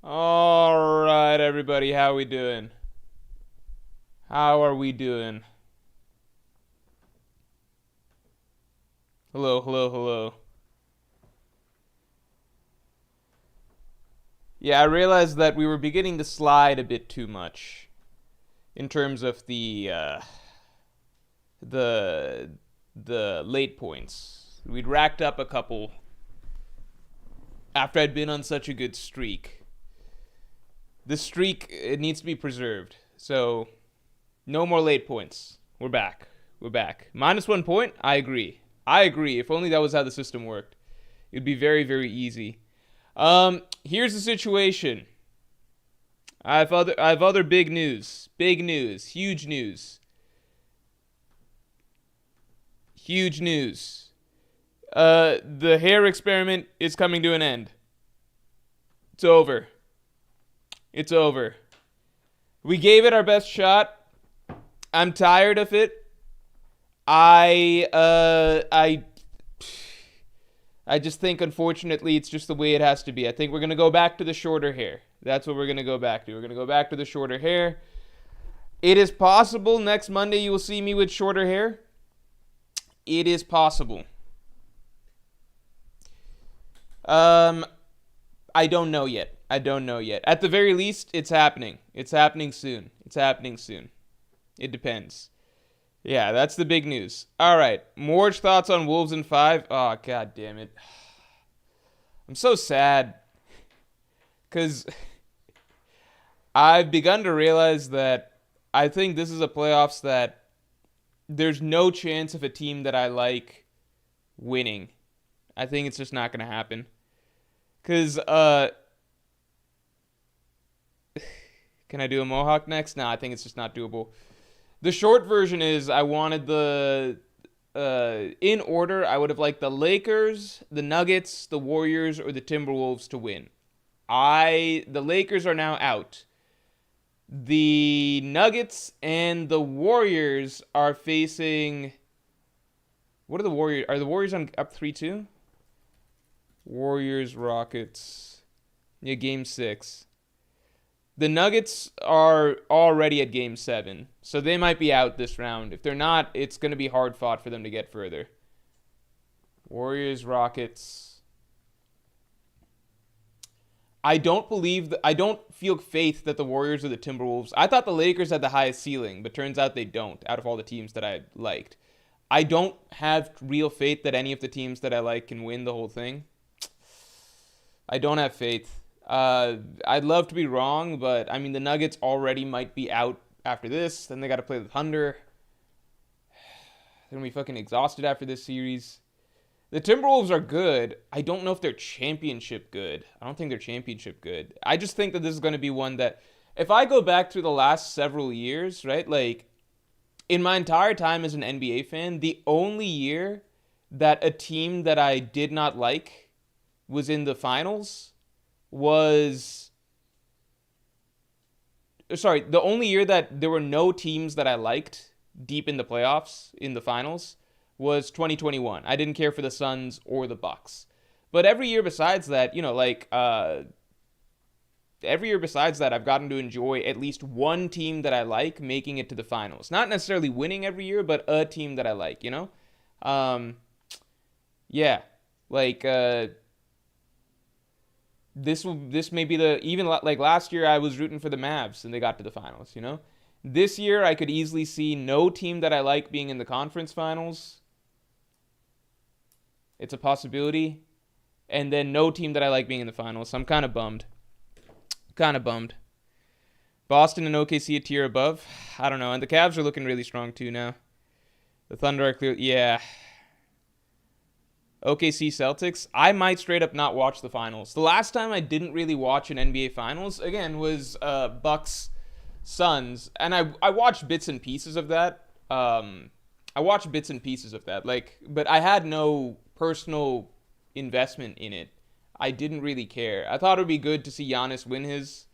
All right, everybody, how we doing? How are we doing? Hello, hello, hello. Yeah, I realized that we were beginning to slide a bit too much in terms of the the late points. We'd racked up a couple after I'd been on such a good streak. This streak, it needs to be preserved. So, no more late points. We're back. We're back. -1 point? I agree. I agree. If only that was how the system worked. It'd be very, very easy. Here's the situation. I have other big news. Big news. Huge news. Huge news. The hair experiment is coming to an end. It's over. It's over. We gave it our best shot. I'm tired of it. I just think, unfortunately, it's just the way it has to be. I think we're going to go back to the shorter hair. That's what we're going to go back to. We're going to go back to the shorter hair. It is possible next Monday you will see me with shorter hair. It is possible. I don't know yet. I don't know yet. At the very least, it's happening. It's happening soon. It's happening soon. It depends. Yeah, that's the big news. All right. Morj thoughts on Wolves in 5. Oh, god damn it. I'm so sad. Because I've begun to realize that I think this is a playoffs that there's no chance of a team that I like winning. I think it's just not going to happen. Because, can I do a Mohawk next? Nah, I think it's just not doable. The short version is I wanted in order, I would have liked the Lakers, the Nuggets, the Warriors, or the Timberwolves to win. The Lakers are now out. The Nuggets and the Warriors are facing... What are the Warriors? Are the Warriors up 3-2? Warriors, Rockets. Yeah, game 6. The Nuggets are already at game 7, so they might be out this round. If they're not, it's going to be hard fought for them to get further. Warriors, Rockets. I don't feel faith that the Warriors or the Timberwolves. I thought the Lakers had the highest ceiling, but turns out they don't, out of all the teams that I liked. I don't have real faith that any of the teams that I like can win the whole thing. I don't have faith. I'd love to be wrong, but I mean, the Nuggets already might be out after this. Then they got to play the Thunder. They're going to be fucking exhausted after this series. The Timberwolves are good. I don't know if they're championship good. I don't think they're championship good. I just think that this is going to be one that, if I go back through the last several years, right, like, in my entire time as an NBA fan, the only year that a team that I did not like was in the finals was... Sorry, the only year that there were no teams that I liked deep in the playoffs, in the finals, was 2021. I didn't care for the Suns or the Bucks. But every year besides that, every year besides that, I've gotten to enjoy at least one team that I like making it to the finals. Not necessarily winning every year, but a team that I like, Yeah. Like, this may be even like last year I was rooting for the Mavs and they got to the finals, This year I could easily see no team that I like being in the conference finals. It's a possibility. And then no team that I like being in the finals. So I'm kind of bummed. Boston and OKC a tier above. I don't know. And the Cavs are looking really strong too now. The Thunder are clear. Yeah. OKC Celtics. I might straight up not watch the finals. The last time I didn't really watch an NBA finals, again, was Bucks Suns. And I watched bits and pieces of that. But I had no personal investment in it. I didn't really care. I thought it would be good to see Giannis win his.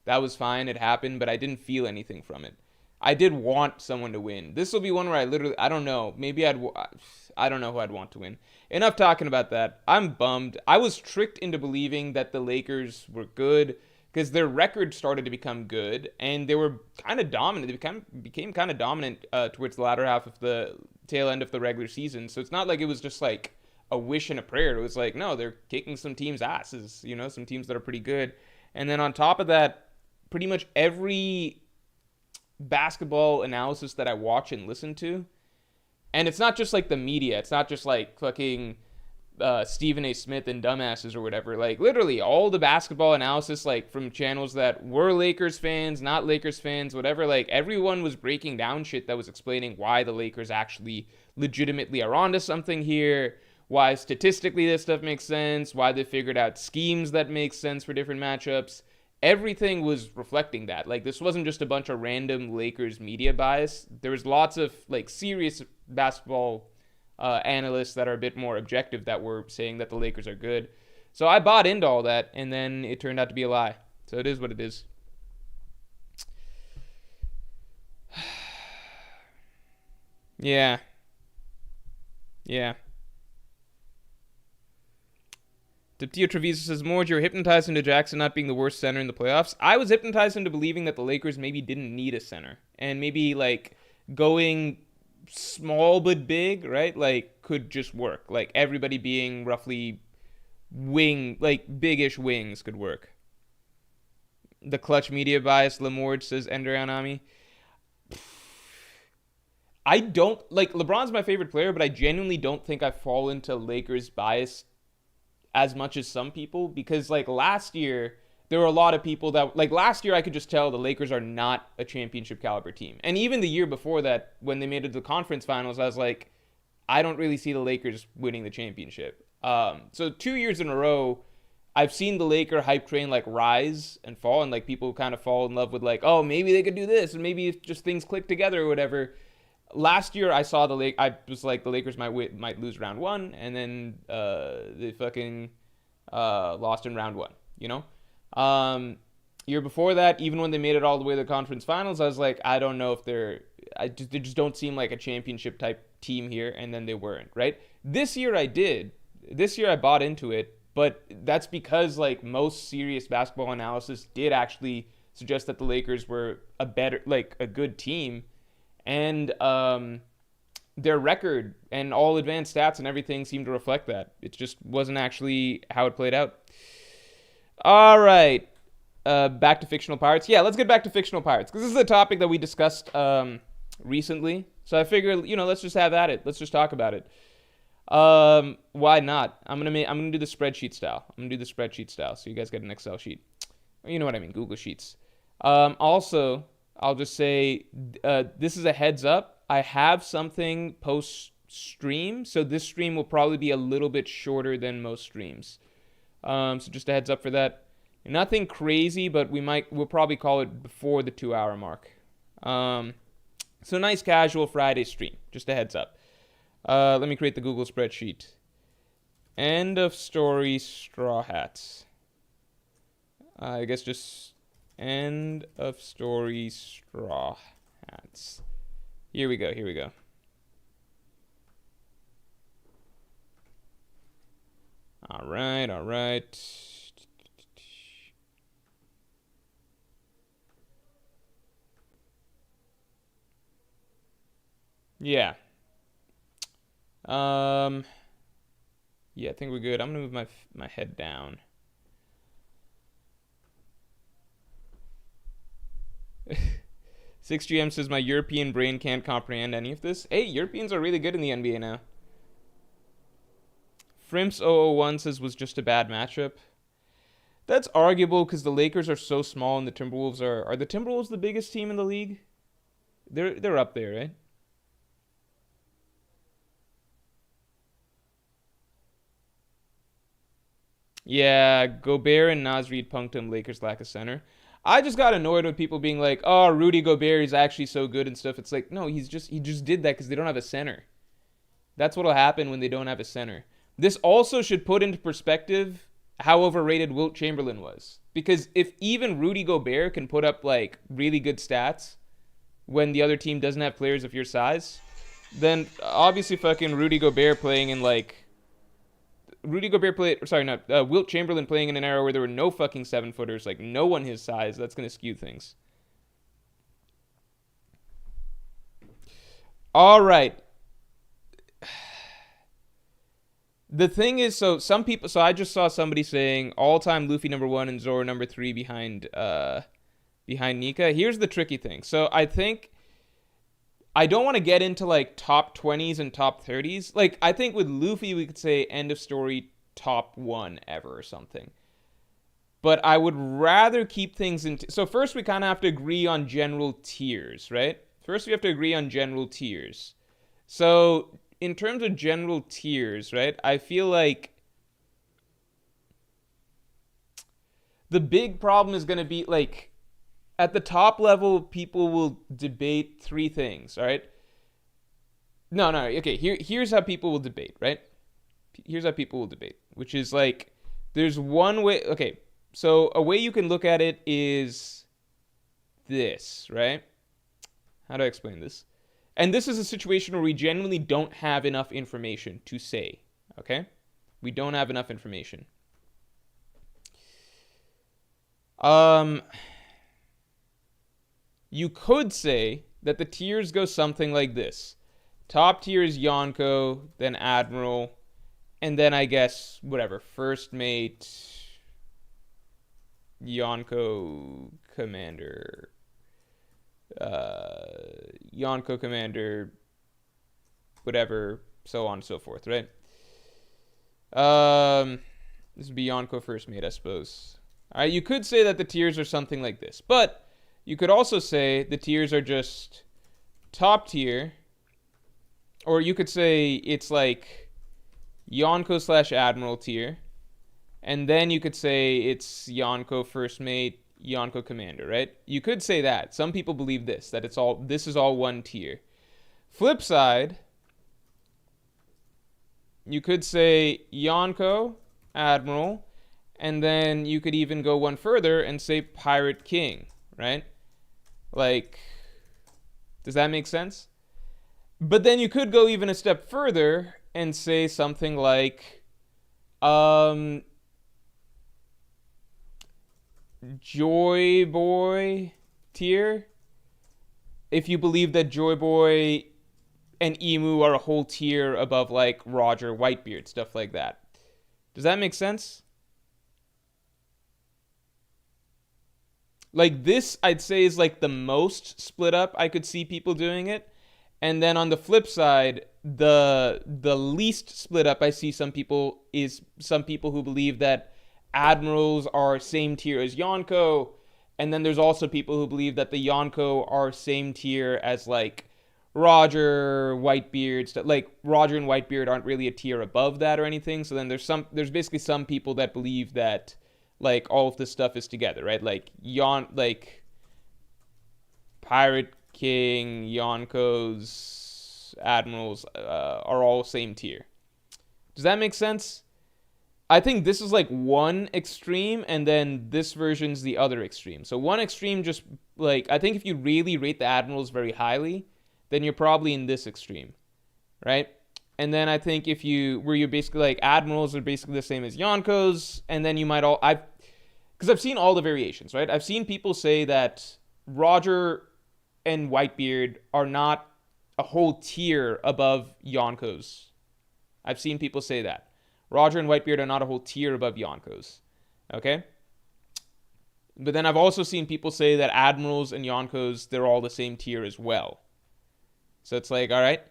That was fine. It happened, but I didn't feel anything from it. I did want someone to win. This will be one where I don't know. Maybe I don't know who I'd want to win. Enough talking about that. I'm bummed. I was tricked into believing that the Lakers were good because their record started to become good, and they were kind of dominant. They became kind of dominant towards the latter half of the tail end of the regular season. So it's not like it was just like a wish and a prayer. It was like, no, they're kicking some teams' asses, some teams that are pretty good. And then on top of that, pretty much every basketball analysis that I watch and listen to, and it's not just like the media, it's not just like fucking Stephen A. Smith and dumbasses or whatever. Like literally all the basketball analysis, like from channels that were Lakers fans, not Lakers fans, whatever, like everyone was breaking down shit that was explaining why the Lakers actually legitimately are onto something here, why statistically this stuff makes sense, why they figured out schemes that make sense for different matchups. Everything was reflecting that. Like this wasn't just a bunch of random Lakers media bias. There was lots of like serious basketball analysts that are a bit more objective that were saying that the Lakers are good. So I bought into all that, and then it turned out to be a lie. So it is what it is. Yeah. Diptio Treviso says, Morj, you're hypnotized into Jackson not being the worst center in the playoffs. I was hypnotized into believing that the Lakers maybe didn't need a center. And maybe, like, going small but big, right? Like, could just work. Like, everybody being roughly big-ish wings could work. The clutch media bias, Lamorge says, Ender Anami. I don't, like, LeBron's my favorite player, but I genuinely don't think I fall into Lakers bias as much as some people, because like last year there were a lot of people that, like, last year I could just tell the Lakers are not a championship caliber team. And even the year before that, when they made it to the conference finals, I was like, I don't really see the Lakers winning the championship. So 2 years in a row, I've seen the Laker hype train like rise and fall, and like people kind of fall in love with like, oh, maybe they could do this, and maybe if just things click together or whatever. Last year, I saw I was like, the Lakers might lose round one, and then they fucking lost in round one, Year before that, even when they made it all the way to the conference finals, I was like, I don't know if they just don't seem like a championship type team here, and then they weren't, right? This year I did. This year I bought into it, but that's because like most serious basketball analysis did actually suggest that the Lakers were a good team. And their record and all advanced stats and everything seemed to reflect that. It just wasn't actually how it played out. All right. Back to fictional pirates. Yeah, let's get back to fictional pirates, because this is a topic that we discussed recently. So I figured, let's just have at it. Let's just talk about it. Why not? I'm gonna do the spreadsheet style. So you guys get an Excel sheet. You know what I mean, Google Sheets. Also, I'll just say this is a heads up. I have something post-stream, so this stream will probably be a little bit shorter than most streams. So just a heads up for that. Nothing crazy, but we'll probably call it before the 2-hour mark. So nice casual Friday stream. Just a heads up. Let me create the Google spreadsheet. End of story Straw Hats. I guess just end of story Straw Hats. Here we go. All right. Yeah. Yeah, I think we're good. I'm gonna move my head down. Six GM says my European brain can't comprehend any of this. Hey, Europeans are really good in the NBA now. Frimps001 says was just a bad matchup. That's arguable because the Lakers are so small and the Timberwolves are the Timberwolves the biggest team in the league? They're up there, right? Yeah, Gobert and Naz Reid punked him. Lakers lack a center. I just got annoyed with people being like, "Oh, Rudy Gobert is actually so good and stuff." It's like, no, he just did that because they don't have a center. That's what'll happen when they don't have a center. This also should put into perspective how overrated Wilt Chamberlain was, because if even Rudy Gobert can put up like really good stats when the other team doesn't have players of your size, then obviously fucking Rudy Gobert playing in like Rudy Gobert played, sorry, not Wilt Chamberlain playing in an era where there were no fucking 7-footers, like no one his size. That's gonna skew things. All right. The thing is, so some people, so I just saw somebody saying all-time Luffy #1 and Zoro #3 behind Nika. Here's the tricky thing. So I think I don't want to get into like top 20s and top 30s. Like I think with Luffy we could say end of story top 1 ever or something. But I would rather keep things in. So first we kind of have to agree on general tiers, right? First we have to agree on general tiers. So in terms of general tiers, right? I feel like the big problem is going to be like at the top level, people will debate 3 things, all right? No, okay, here's how people will debate, right? Here's how people will debate, which is like there's one way, okay, so a way you can look at it is this, right? How do I explain this? And this is a situation where we genuinely don't have enough information to say, okay? We don't have enough information. You could say that the tiers go something like this. Top tier is Yonko, then Admiral, and then I guess, whatever, first mate, Yonko, Commander, Yonko Commander, whatever, so on and so forth, right? This would be Yonko first mate, I suppose. All right, you could say that the tiers are something like this, but you could also say the tiers are just top tier, or you could say it's like Yonko / Admiral tier, and then you could say it's Yonko first mate, Yonko Commander, right? You could say that. Some people believe this, that this is all one tier. Flip side, you could say Yonko, Admiral, and then you could even go one further and say Pirate King, right? Like, does that make sense? But then you could go even a step further and say something like, Joy Boy tier. If you believe that Joy Boy and Emu are a whole tier above like Roger, Whitebeard, stuff like that. Does that make sense? Like this, I'd say is like the most split up I could see people doing it. And then on the flip side, the least split up I see some people who believe that Admirals are same tier as Yonko, and then there's also people who believe that the Yonko are same tier as like Roger, Whitebeard, like Roger and Whitebeard aren't really a tier above that or anything. So then there's basically some people that believe that like all of this stuff is together, right? Like Pirate King, Yonkos, Admirals are all same tier. Does that make sense? I think this is like one extreme, and then this version's the other extreme. So one extreme just like, I think if you really rate the Admirals very highly, then you're probably in this extreme, right? And then I think where you're basically like Admirals are basically the same as Yonkos, and then you might because I've seen all the variations, right? I've seen people say that Roger and Whitebeard are not a whole tier above Yonkos. I've seen people say that. Roger and Whitebeard are not a whole tier above Yonkos. Okay? But then I've also seen people say that Admirals and Yonkos, they're all the same tier as well. So it's like, all right.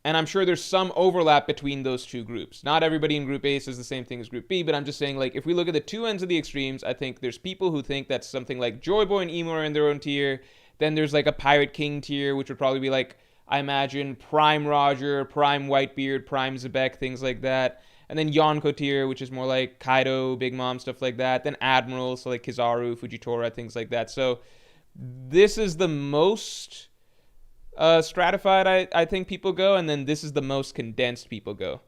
And I'm sure there's some overlap between those two groups. Not everybody in Group A says the same thing as Group B, but I'm just saying, like, if we look at the two ends of the extremes, I think there's people who think that something like Joy Boy and Emo are in their own tier. Then there's like a Pirate King tier, which would probably be like, I imagine, Prime Roger, Prime Whitebeard, Prime Zebek, things like that. And then Yonko tier, which is more like Kaido, Big Mom, stuff like that. Then Admiral, so like Kizaru, Fujitora, things like that. So this is the most stratified I think people go, and then this is the most condensed people go.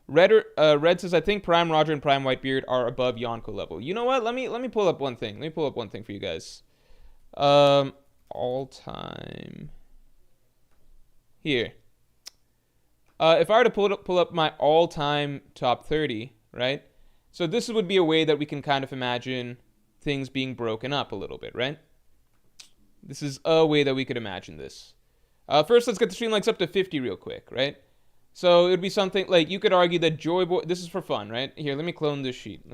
Red says, I think Prime Roger and Prime Whitebeard are above Yonko level. You know what? Let me pull up one thing. Let me pull up one thing for you guys. All time. Here. If I were to pull up my all-time top 30, right? So this would be a way that we can kind of imagine things being broken up a little bit, right? This is a way that we could imagine this. First, let's get the stream likes up to 50 real quick, right? So it would be something like you could argue that Joy Boy. This is for fun, right? Here, let me clone this sheet.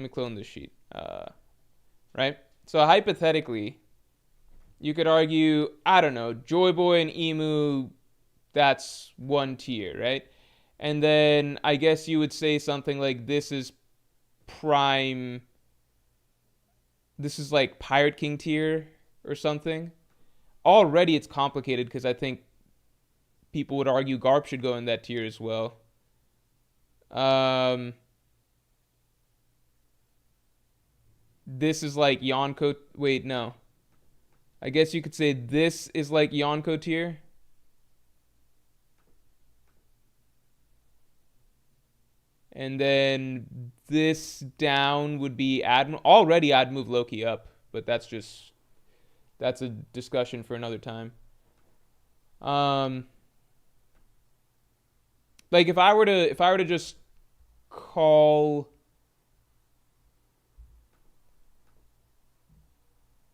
Right? So hypothetically, you could argue, I don't know, Joy Boy and Emu, that's one tier, right? And then I guess you would say something like this is prime. This is like Pirate King tier or something. Already it's complicated because I think people would argue Garp should go in that tier as well. This is like Yonko. Wait, no. I guess you could say this is like Yonko tier. And then this down would be Admiral. Already I'd move Loki up, but that's a discussion for another time. Like if I were to just call,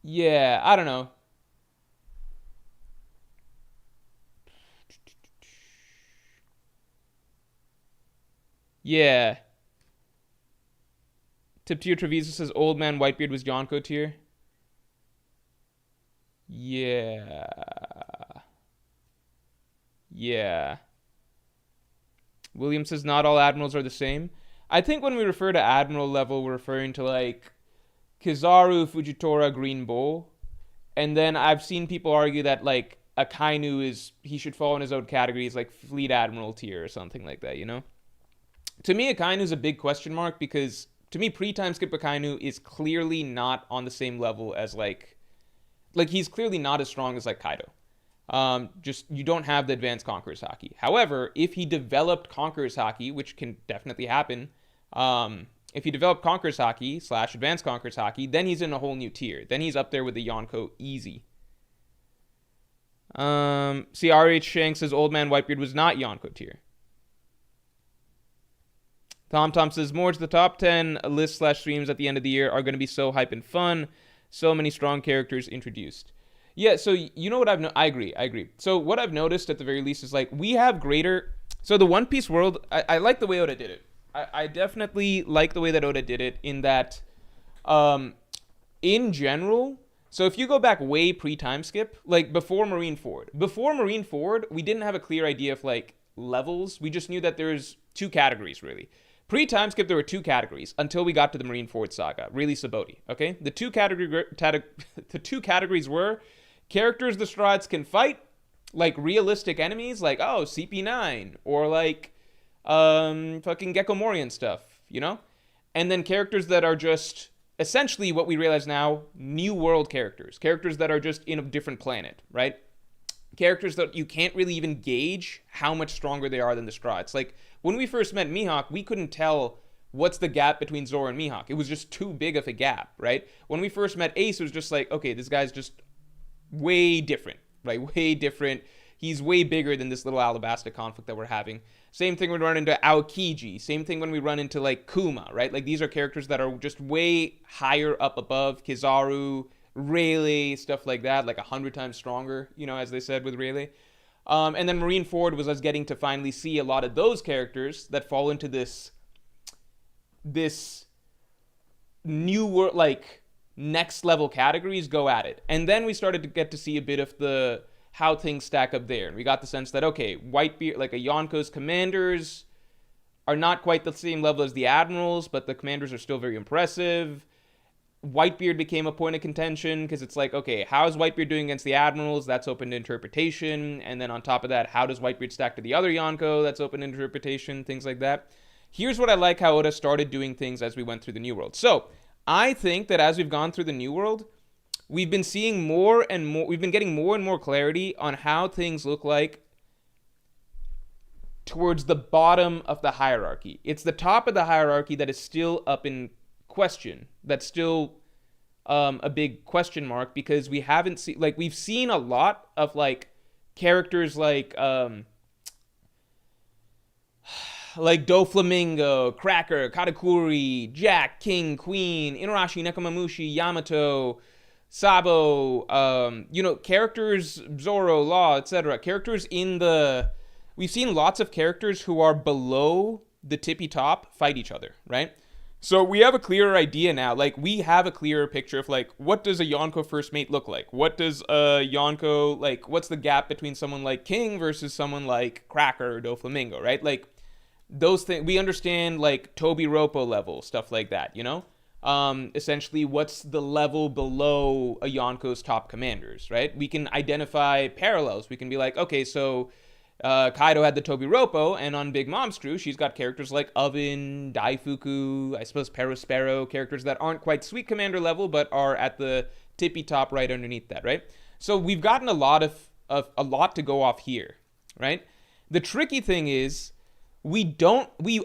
yeah, I don't know. Yeah. Tip tier Treviso says Old Man Whitebeard was Yonko tier. Yeah. Yeah. William says not all admirals are the same. I think when we refer to admiral level, we're referring to like Kizaru, Fujitora, Green Bull. And then I've seen people argue that like Akainu he should fall in his own categories like Fleet Admiral tier or something like that, you know? To me, Akainu is a big question mark because to me, pre-time skip Akainu is clearly not on the same level as like he's clearly not as strong as like Kaido. Just you don't have the advanced Conqueror's Haki. However, if he developed Conqueror's Haki, which can definitely happen, if he developed Conqueror's Haki / advanced Conqueror's Haki, then he's in a whole new tier. Then he's up there with the Yonko easy. See, RH Shanks says Old Man Whitebeard was not Yonko tier. Tom says Morj, the top 10 list / streams at the end of the year are going to be so hype and fun. So many strong characters introduced. Yeah, so you know what I agree. So what I've noticed at the very least is like we have greater. So the One Piece world, I like the way Oda did it. I definitely like the way that Oda did it in that, in general. So if you go back way pre-time skip, like before Marineford, we didn't have a clear idea of like levels. We just knew that there's two categories really. Pre-time skip, there were two categories until we got to the Marineford saga, really Saboti, okay? The two categories were characters the Strides can fight, like realistic enemies, like, oh, CP9, or like fucking Gecko Morian stuff, you know? And then characters that are just, essentially what we realize now, new world characters that are just in a different planet, right? Characters that you can't really even gauge how much stronger they are than the Strides. Like, when we first met Mihawk, we couldn't tell what's the gap between Zoro and Mihawk. It was just too big of a gap, right? When we first met Ace, it was just like, okay, this guy's just way different, right? Way different. He's way bigger than this little Alabasta conflict that we're having. Same thing when we run into Aokiji. Same thing when we run into, like, Kuma, right? Like, these are characters that are just way higher up above. Kizaru, Rayleigh, stuff like that, like 100 times stronger, you know, as they said with Rayleigh. And then Marineford was us getting to finally see a lot of those characters that fall into this new world, like next level categories go at it. And then we started to get to see a bit of the how things stack up there. And we got the sense that, okay, Whitebeard, like a Yonko's commanders are not quite the same level as the admirals, but the commanders are still very impressive. Whitebeard became a point of contention because it's like, okay, how is Whitebeard doing against the admirals? That's open to interpretation. And then on top of that, how does Whitebeard stack to the other Yonko? That's open to interpretation, things like that. Here's what I like how Oda started doing things as we went through the New World. So I think that as we've gone through the New World, we've been seeing more and more, we've been getting more and more clarity on how things look like towards the bottom of the hierarchy. It's the top of the hierarchy that is still up in question. That's still a big question mark because we haven't seen, like, we've seen a lot of like characters like like Doflamingo, Cracker, Katakuri, Jack, King, Queen, Inarashi, Nekomamushi, Yamato, Sabo, characters, Zoro, Law, etc. Characters in the... We've seen lots of characters who are below the tippy top fight each other, right? So we have a clearer idea now. Like, we have a clearer picture of, like, what does a Yonko first mate look like? What does a Yonko, like, what's the gap between someone like King versus someone like Cracker or Doflamingo, right? Like, those things, we understand, like, Tobi Roppo level, stuff like that, you know? Essentially, what's the level below a Yonko's top commanders, right? We can identify parallels. We can be like, okay, so Kaido had the Tobi Roppo, and on Big Mom's crew, she's got characters like Oven, Daifuku, I suppose Perospero, characters that aren't quite Sweet Commander level, but are at the tippy top right underneath that, right? So we've gotten a lot to go off here, right? The tricky thing is, we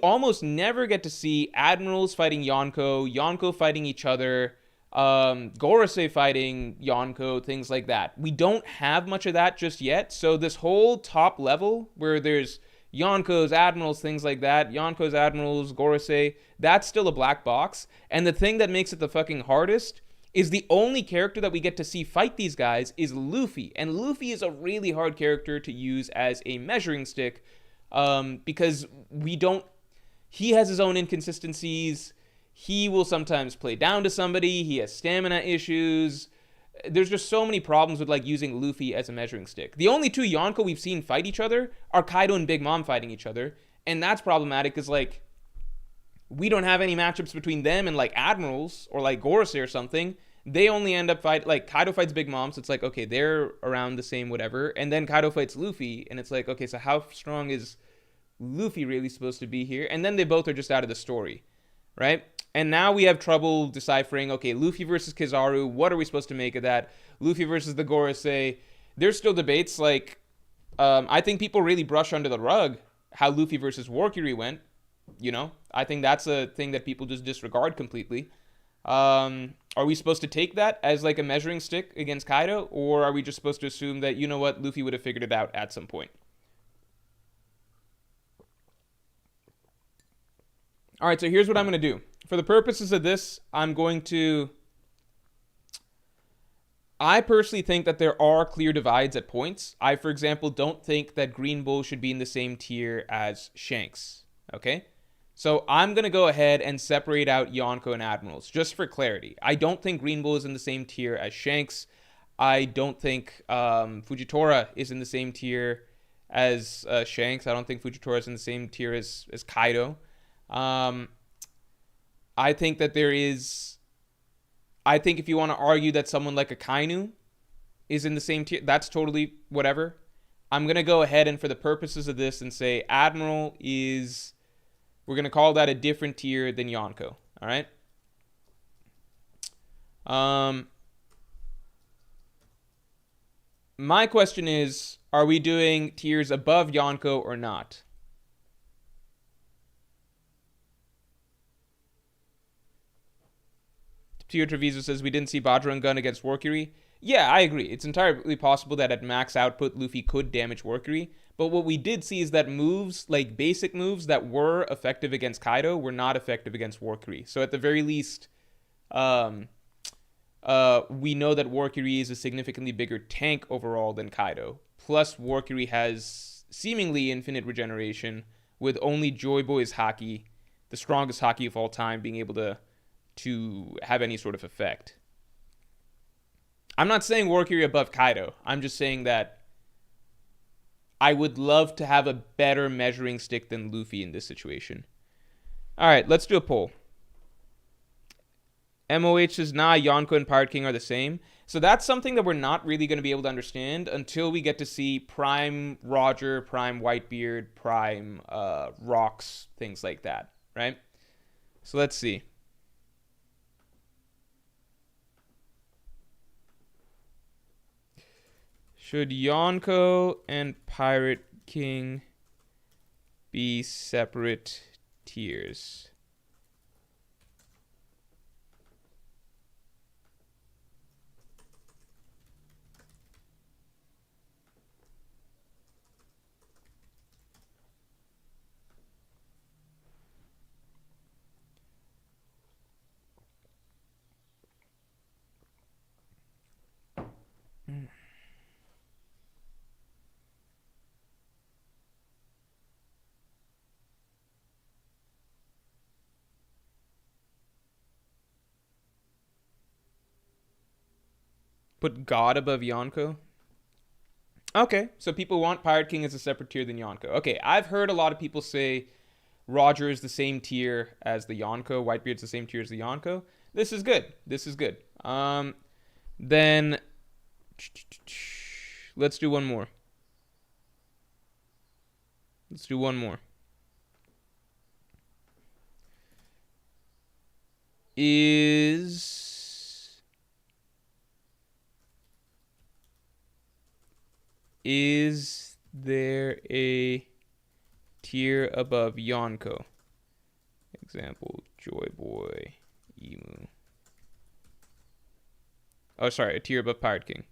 almost never get to see admirals fighting Yonko fighting each other, Gorosei fighting Yonko, things like that. We don't have much of that just yet. So this whole top level where there's Yonkos, admirals, things like that, Yonkos, admirals, Gorosei, that's still a black box. And the thing that makes it the fucking hardest is the only character that we get to see fight these guys is Luffy. And Luffy is a really hard character to use as a measuring stick, because he has his own inconsistencies. He will sometimes play down to somebody. He has stamina issues. There's just so many problems with, like, using Luffy as a measuring stick. The only two Yonko we've seen fight each other are Kaido and Big Mom fighting each other. And that's problematic because, like, we don't have any matchups between them and, like, admirals or, like, Gorosei or something. They only end up fighting, like, Kaido fights Big Mom, so it's like, okay, they're around the same whatever. And then Kaido fights Luffy, and it's like, okay, so how strong is Luffy really supposed to be here? And then they both are just out of the story, right? And now we have trouble deciphering, okay, Luffy versus Kizaru, what are we supposed to make of that? Luffy versus the Gorosei. There's still debates, like, I think people really brush under the rug how Luffy versus Warkiri went, you know? I think that's a thing that people just disregard completely. Are we supposed to take that as, like, a measuring stick against Kaido? Or are we just supposed to assume that, you know what, Luffy would have figured it out at some point? All right, so here's what I'm going to do. For the purposes of this, I personally think that there are clear divides at points. I, for example, don't think that Green Bull should be in the same tier as Shanks, okay? So I'm going to go ahead and separate out Yonko and Admirals, just for clarity. I don't think Green Bull is in the same tier as Shanks. I don't think Fujitora is in the same tier as Shanks. I don't think Fujitora is in the same tier as Kaido. I think that I think if you want to argue that someone like a Kainu is in the same tier, that's totally whatever. I'm going to go ahead and for the purposes of this and say Admiral is, we're going to call that a different tier than Yonko, all right? My question is, are we doing tiers above Yonko or not? Tio Treviso says, we didn't see Bajra and Gun against Warkiri. Yeah, I agree. It's entirely possible that at max output, Luffy could damage Warkiri. But what we did see is that moves, like basic moves that were effective against Kaido, were not effective against Warkiri. So at the very least, we know that Warkiri is a significantly bigger tank overall than Kaido. Plus, Warkiri has seemingly infinite regeneration, with only Joy Boy's Haki, the strongest Haki of all time, being able to have any sort of effect. I'm not saying Warkiri above Kaido. I'm just saying that I would love to have a better measuring stick than Luffy in this situation. All right, let's do a poll. MOH says, nah, Yonko and Pirate King are the same. So that's something that we're not really going to be able to understand until we get to see Prime Roger, Prime Whitebeard, Prime Rocks, things like that, right? So let's see. Should Yonko and Pirate King be separate tiers? Put God above Yonko. Okay, so people want Pirate King as a separate tier than Yonko. Okay, I've heard a lot of people say Roger is the same tier as the Yonko. Whitebeard's the same tier as the Yonko. This is good. This is good. Then let's do one more. Let's do one more. Is there a tier above Yonko? Example, Joy Boy, Emu. Oh, sorry, a tier above Pirate King.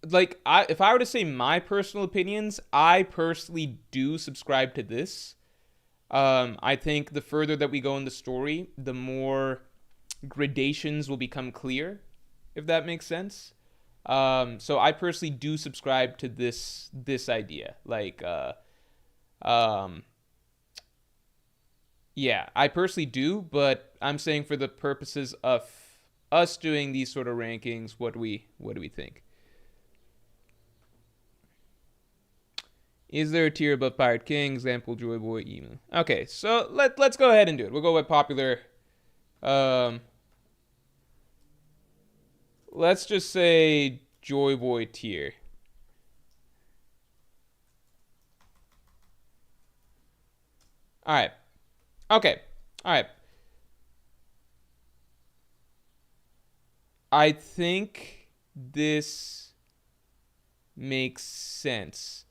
Like, if I were to say my personal opinions, I personally do subscribe to this. I think the further that we go in the story, the more gradations will become clear, if that makes sense. So I personally do subscribe to this idea. Like, yeah, I personally do, but I'm saying for the purposes of us doing these sort of rankings, what do we think? Is there a tier above Pirate King? Example, Joy Boy, Emu. Okay, so let's go ahead and do it. We'll go with popular. Let's just say Joy Boy tier. All right. Okay. All right. I think this makes sense.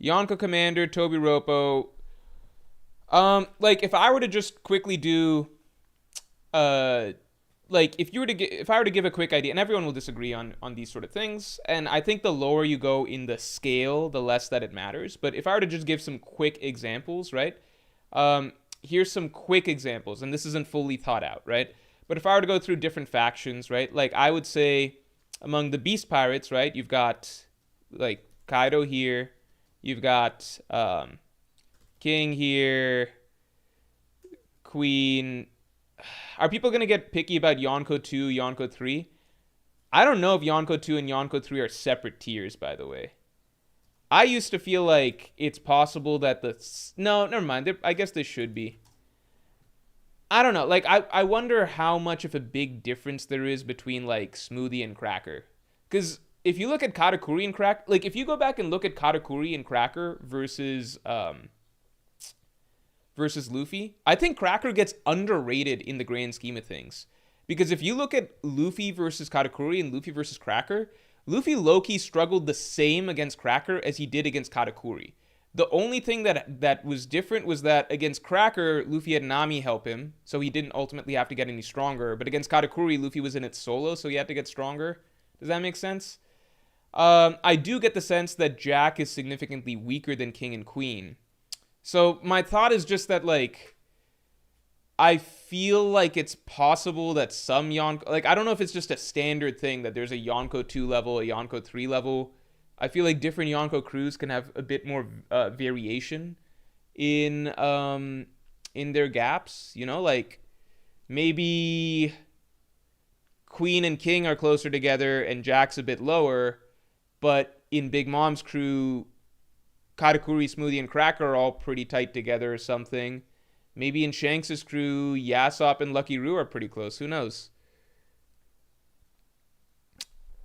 Yonko Commander, Tobi Roppo. Like if I were to just quickly do, like if I were to give a quick idea, and everyone will disagree on these sort of things, and I think the lower you go in the scale, the less that it matters. But if I were to just give some quick examples, right? Here's some quick examples, and this isn't fully thought out, right? But if I were to go through different factions, right? Like I would say among the Beast Pirates, right? You've got like Kaido here. You've got King here, Queen. Are people going to get picky about Yonko 2, Yonko 3? I don't know if Yonko 2 and Yonko 3 are separate tiers, by the way. I used to feel like it's possible that No, never mind. I guess they should be. I don't know. Like, I wonder how much of a big difference there is between, like, Smoothie and Cracker. Because if you look at Katakuri and Cracker, like if you go back and look at Katakuri and Cracker versus Luffy, I think Cracker gets underrated in the grand scheme of things. Because if you look at Luffy versus Katakuri and Luffy versus Cracker, Luffy low-key struggled the same against Cracker as he did against Katakuri. The only thing that was different was that against Cracker, Luffy had Nami help him, so he didn't ultimately have to get any stronger. But against Katakuri, Luffy was in it solo, so he had to get stronger. Does that make sense? I do get the sense that Jack is significantly weaker than King and Queen. So my thought is just that, like, I feel like it's possible that some Yonko... Like, I don't know if it's just a standard thing that there's a Yonko 2 level, a Yonko 3 level. I feel like different Yonko crews can have a bit more variation in their gaps. You know, like, maybe Queen and King are closer together and Jack's a bit lower... But in Big Mom's crew, Katakuri, Smoothie, and Cracker are all pretty tight together or something. Maybe in Shanks' crew, Yasop and Lucky Roo are pretty close. Who knows?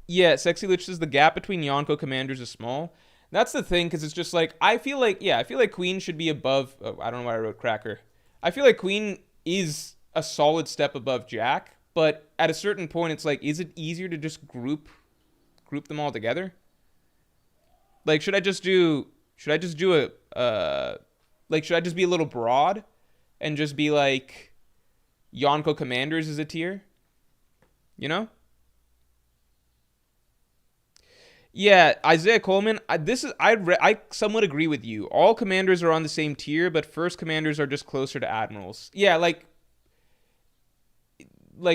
Yeah, Sexy Lich says the gap between Yonko commanders is small. That's the thing, because it's just like, I feel like Queen should be above... Oh, I don't know why I wrote Cracker. I feel like Queen is a solid step above Jack, but at a certain point, it's like, is it easier to just group them all together? Like, should I just do Should I just do should I just be a little broad and just be like Yonko Commanders is a tier? You know? Yeah, Isaiah Coleman. I somewhat agree with you. All commanders are on the same tier, but first commanders are just closer to admirals. Yeah, like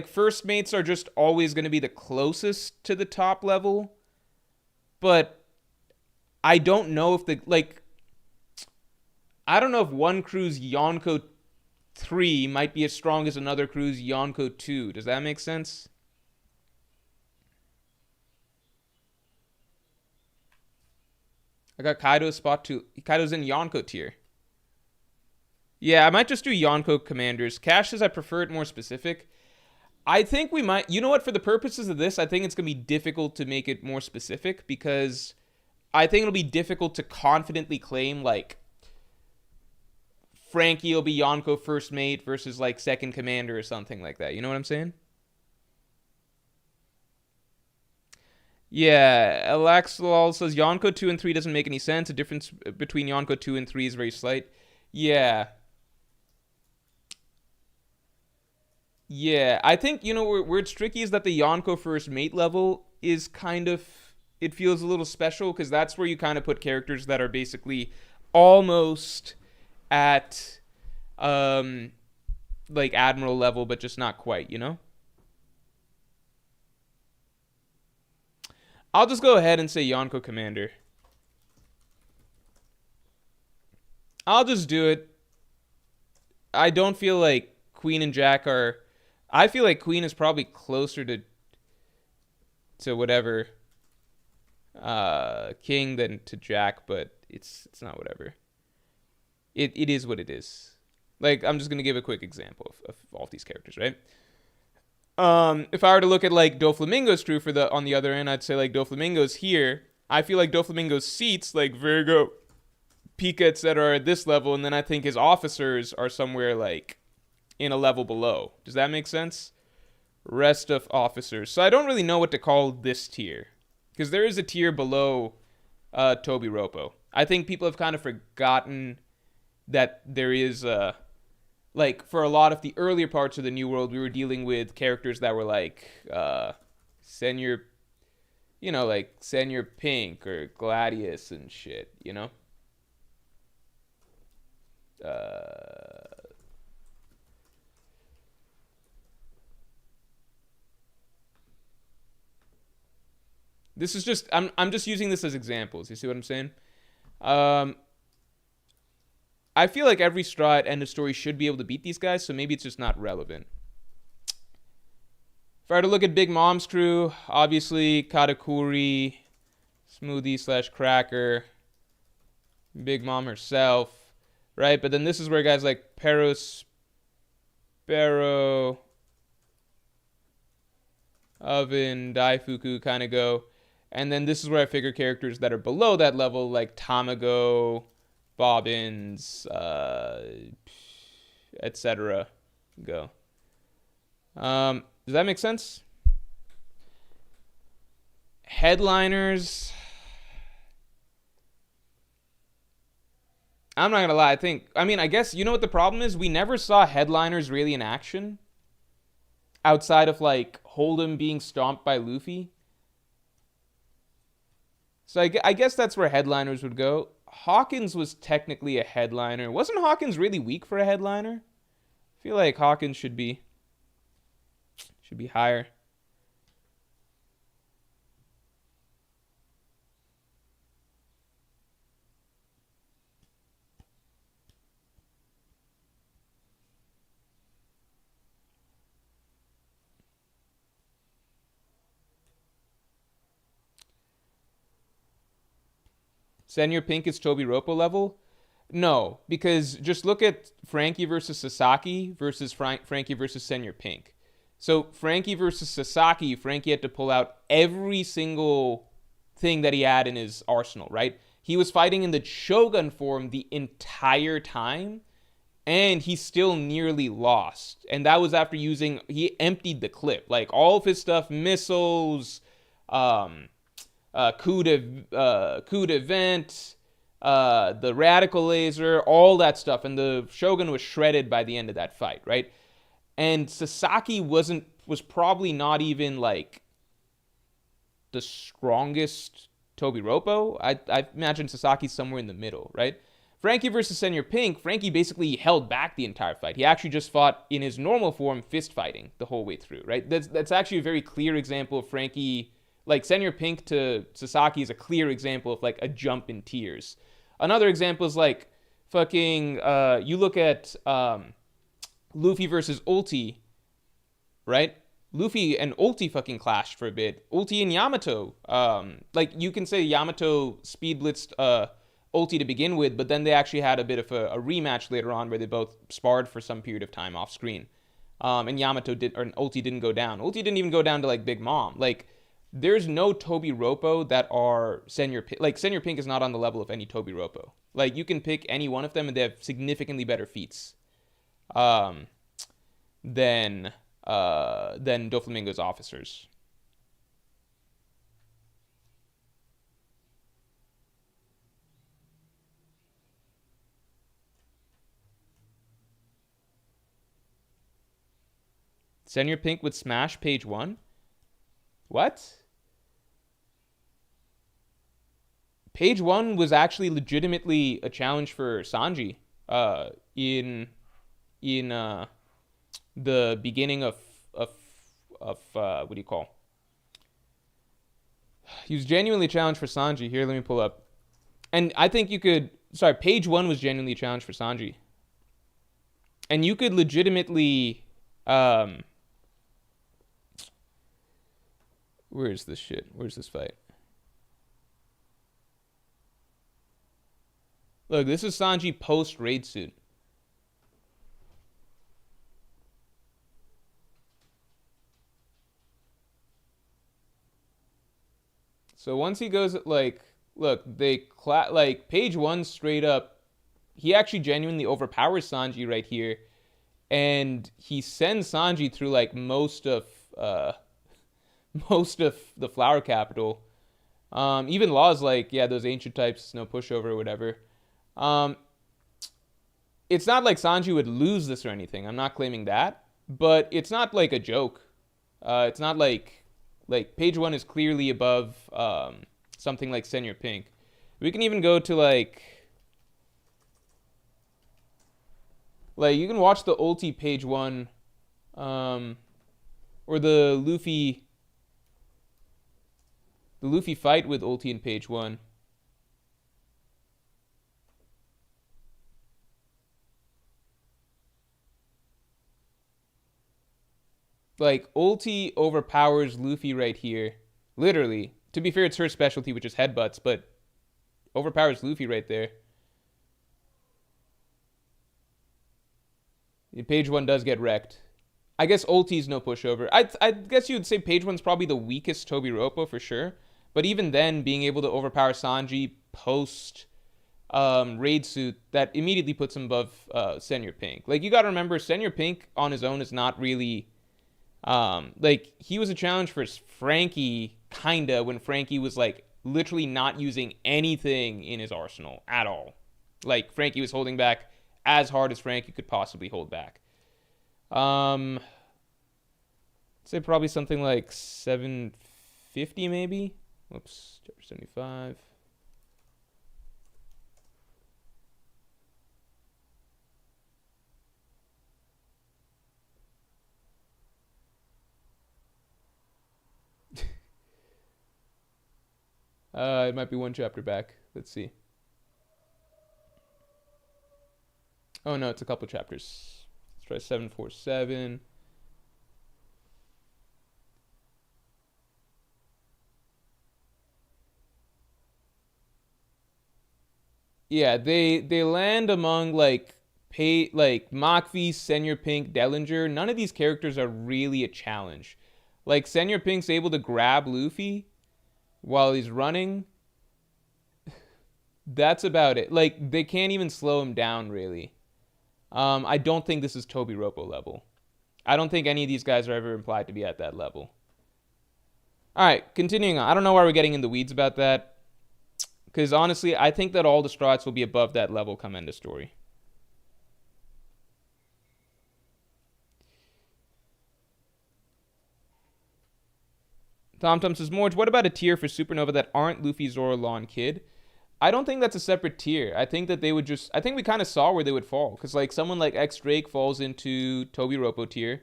first mates are just always going to be the closest to the top level, but I don't know if I don't know if one crew's Yonko 3 might be as strong as another crew's Yonko 2. Does that make sense? I got Kaido's spot 2. Kaido's in Yonko tier. Yeah, I might just do Yonko commanders. Cash says I prefer it more specific. I think we might. You know what? For the purposes of this, I think it's going to be difficult to make it more specific because I think it'll be difficult to confidently claim, like, Frankie will be Yonko first mate versus, like, second commander or something like that. You know what I'm saying? Yeah, Alaxlol says Yonko 2 and 3 doesn't make any sense. The difference between Yonko 2 and 3 is very slight. Yeah. Yeah, I think, where it's tricky is that the Yonko first mate level is kind of, it feels a little special because that's where you kind of put characters that are basically almost at, like, Admiral level, but just not quite, you know? I'll just go ahead and say Yonko Commander. I'll just do it. I don't feel like Queen and Jack are... I feel like Queen is probably closer to whatever King than to Jack, but it's not whatever. It is what it is. Like, I'm just gonna give a quick example of all of these characters, right? If I were to look at like Doflamingo's crew on the other end, I'd say like Doflamingo's here. I feel like Doflamingo's seats, like Virgo, Pika, etc., are at this level, and then I think his officers are somewhere like in a level below. Does that make sense? Rest of officers. So I don't really know what to call this tier because there is a tier below Tobi Roppo. I think people have kind of forgotten that there is like for a lot of the earlier parts of the New World, we were dealing with characters that were like Senor, like Senor Pink or Gladius and shit, you know? This is just I'm just using this as examples. You see what I'm saying? I feel like every straw at end of story should be able to beat these guys, so maybe it's just not relevant. If I were to look at Big Mom's crew, obviously Katakuri, Smoothie / Cracker, Big Mom herself, right? But then this is where guys like Peros, Sparrow, Oven, Daifuku kind of go. And then this is where I figure characters that are below that level, like Tamago, Bobbins, etc. go. Does that make sense? Headliners. I'm not gonna lie. I guess you know what the problem is. We never saw headliners really in action, outside of like Hold'em being stomped by Luffy. So I guess that's where headliners would go. Hawkins was technically a headliner. Wasn't Hawkins really weak for a headliner? I feel like Hawkins should be higher. Senor Pink is Tobi Roppo level? No, because just look at Frankie versus Sasaki versus Frankie versus Senor Pink. So Frankie versus Sasaki, Frankie had to pull out every single thing that he had in his arsenal, right? He was fighting in the Shogun form the entire time, and he still nearly lost. And that was after he emptied the clip. Like all of his stuff, missiles, coup de vent, the radical laser, all that stuff, and the Shogun was shredded by the end of that fight, right? And Sasaki was probably not even like the strongest Tobi Roppo. I imagine Sasaki's somewhere in the middle, right? Frankie versus Senior Pink, Frankie basically held back the entire fight. He actually just fought in his normal form, fist fighting the whole way through, right? That's actually a very clear example of Frankie, like Senior Pink to Sasaki is a clear example of like a jump in tiers. Another example is like fucking, you look at Luffy versus Ulti, right? Luffy and Ulti fucking clashed for a bit. Ulti and Yamato, like you can say Yamato speed blitzed Ulti to begin with, but then they actually had a bit of a rematch later on where they both sparred for some period of time off screen. And Ulti didn't go down. Ulti didn't even go down to like Big Mom. Like there's no Tobi Roppo that are Senior Pink. Like Senior Pink is not on the level of any Tobi Roppo. Like you can pick any one of them and they have significantly better feats than Doflamingo's officers. Senior Pink would smash page 1? What? Page 1 was actually legitimately a challenge for Sanji in the beginning of what do you call? He was genuinely a challenge for Sanji. Here, let me pull up. And I think you could... Sorry, page 1 was genuinely a challenge for Sanji. And you could legitimately... Where is this shit? Where's this fight? Look, this is Sanji post-raid suit. So once he goes, like, look, like, page 1 straight up, he actually genuinely overpowers Sanji right here. And he sends Sanji through, like, most of the flower capital. Even Law's like, yeah, those ancient types, no pushover or whatever. It's not like Sanji would lose this or anything. I'm not claiming that. But it's not like a joke. It's not like page 1 is clearly above something like Senior Pink. We can even go to like you can watch the Ulti page 1 or the Luffy fight with Ulti in page 1. Like, Ulti overpowers Luffy right here. Literally. To be fair, it's her specialty, which is headbutts, but overpowers Luffy right there. Page 1 does get wrecked. I guess Ulti's no pushover. I guess you would say page 1's probably the weakest Tobi Roppo for sure. But even then, being able to overpower Sanji post raid suit, that immediately puts him above Senior Pink. Like, you gotta remember, Senior Pink on his own is not really... like, he was a challenge for Frankie, kinda, when Frankie was, like, literally not using anything in his arsenal at all. Like, Frankie was holding back as hard as Frankie could possibly hold back. I'd say probably something like 750 maybe. Whoops, chapter 75. It might be one chapter back. Let's see. Oh no, it's a couple chapters. Let's try 747. Yeah, they land among like Makvi, Senior Pink, Dellinger. None of these characters are really a challenge. Like Senior Pink's able to grab Luffy while he's running. That's about it. Like, they can't even slow him down, really. I don't think this is Tobi Roppo level. I don't think any of these guys are ever implied to be at that level. Alright, continuing on. I don't know why we're getting in the weeds about that. Because honestly, I think that all the Strats will be above that level come end of story. TomTom says, Morj, what about a tier for Supernova that aren't Luffy, Zoro, Law, and Kid? I don't think that's a separate tier. I think that they would just... I think we kind of saw where they would fall. Because, like, someone like X Drake falls into Tobi Roppo tier.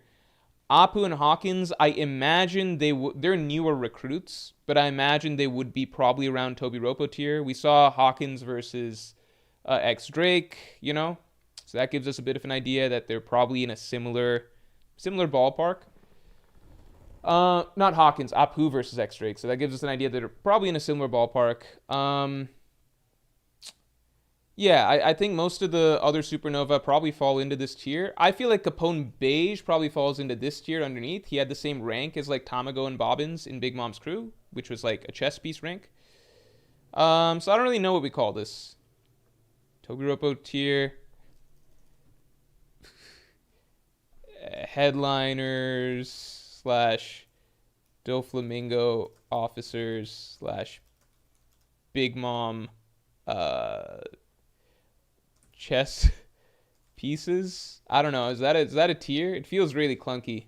Apu and Hawkins, I imagine they're newer recruits, but I imagine they would be probably around Tobi Roppo tier. We saw Hawkins versus X Drake, you know? So that gives us a bit of an idea that they're probably in a similar ballpark. Not Hawkins, Apu versus X Drake. So that gives us an idea that they're probably in a similar ballpark. Yeah, I think most of the other Supernova probably fall into this tier. I feel like Capone Beige probably falls into this tier underneath. He had the same rank as like Tamago and Bobbins in Big Mom's crew, which was like a chess piece rank. So I don't really know what we call this. Tobi Roppo tier. Headliners / Doflamingo officers / Big Mom chess pieces. I don't know. Is that a tier? It feels really clunky.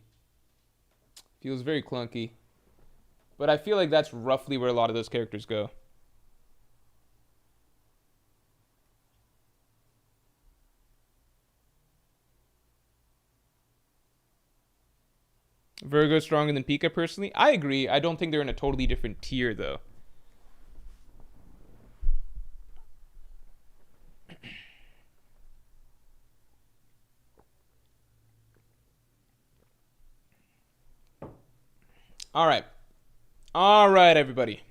Feels very clunky. But I feel like that's roughly where a lot of those characters go. Virgo stronger than Pika personally? I agree. I don't think they're in a totally different tier though. All right. All right, everybody.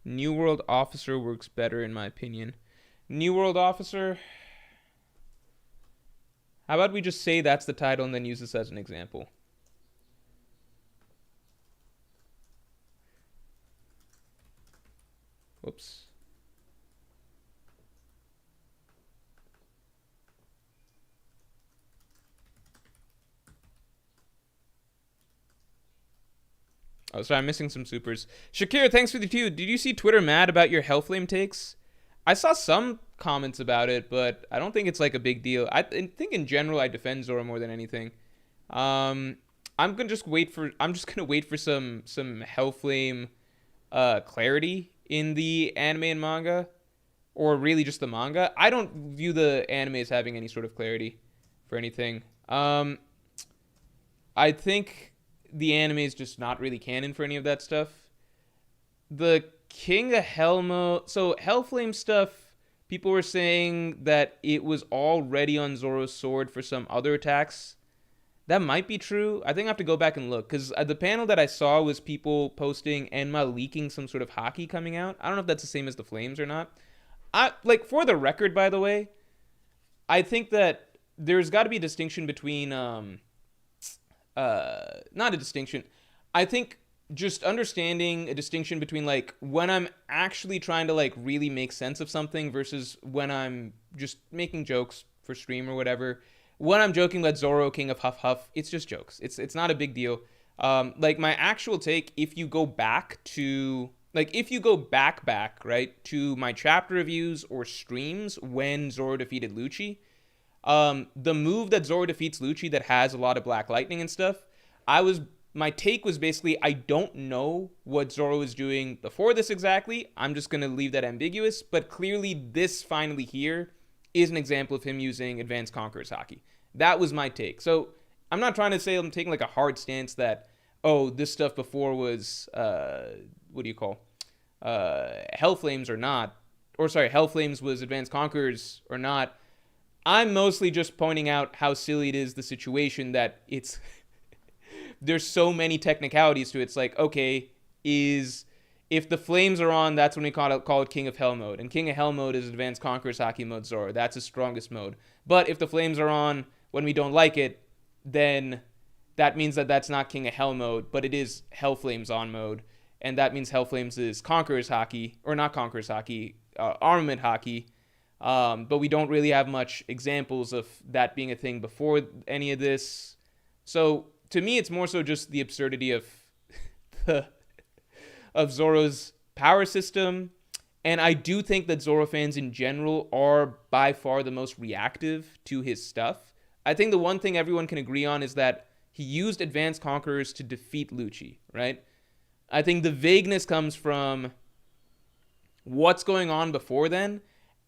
New World Officer works better in my opinion. New World Officer. How about we just say that's the title and then use this as an example? Whoops. Oh, sorry, I'm missing some supers. Shakir, thanks for the two. Did you see Twitter mad about your Hellflame takes? I saw some comments about it, but I don't think it's like a big deal. I think in general I defend Zoro more than anything. I'm just gonna wait for some Hellflame clarity in the anime and manga, or really just the manga. I don't view the anime as having any sort of clarity for anything. I think the anime is just not really canon for any of that stuff. The King of Hellmo... So, Hellflame stuff, people were saying that it was already on Zoro's sword for some other attacks. That might be true. I think I have to go back and look, because the panel that I saw was people posting Enma leaking some sort of haki coming out. I don't know if that's the same as the flames or not. For the record, by the way, I think that there's got to be a distinction between... not a distinction. I think just understanding a distinction between like when I'm actually trying to like really make sense of something versus when I'm just making jokes for stream or whatever. When I'm joking about Zoro, King of Huff Huff, it's just jokes. It's not a big deal. Like my actual take, if you go back, right, to my chapter reviews or streams when Zoro defeated Lucci, the move that Zoro defeats Lucci that has a lot of Black Lightning and stuff, my take was basically, I don't know what Zoro is doing before this exactly. I'm just going to leave that ambiguous, but clearly this finally here is an example of him using Advanced Conqueror's Haki. That was my take. So I'm not trying to say I'm taking like a hard stance that, oh, this stuff before was, Hellflames or not. Or sorry, Hellflames was Advanced Conquerors or not. I'm mostly just pointing out how silly it is, the situation that it's... there's so many technicalities to it. It's like, okay, if the flames are on, that's when we call it King of Hell mode. And King of Hell mode is Advanced Conqueror's Haki mode Zoro. That's his strongest mode. But if the flames are on when we don't like it, then that means that that's not King of Hell mode, but it is Hellflames on mode. And that means Hellflames is Conqueror's Haki, or not Conqueror's Haki, Armament Haki. But we don't really have much examples of that being a thing before any of this. So to me, it's more so just the absurdity of the of Zoro's power system. And I do think that Zoro fans in general are by far the most reactive to his stuff. I think the one thing everyone can agree on is that he used Advanced Conquerors to defeat Lucci, right? I think the vagueness comes from what's going on before then.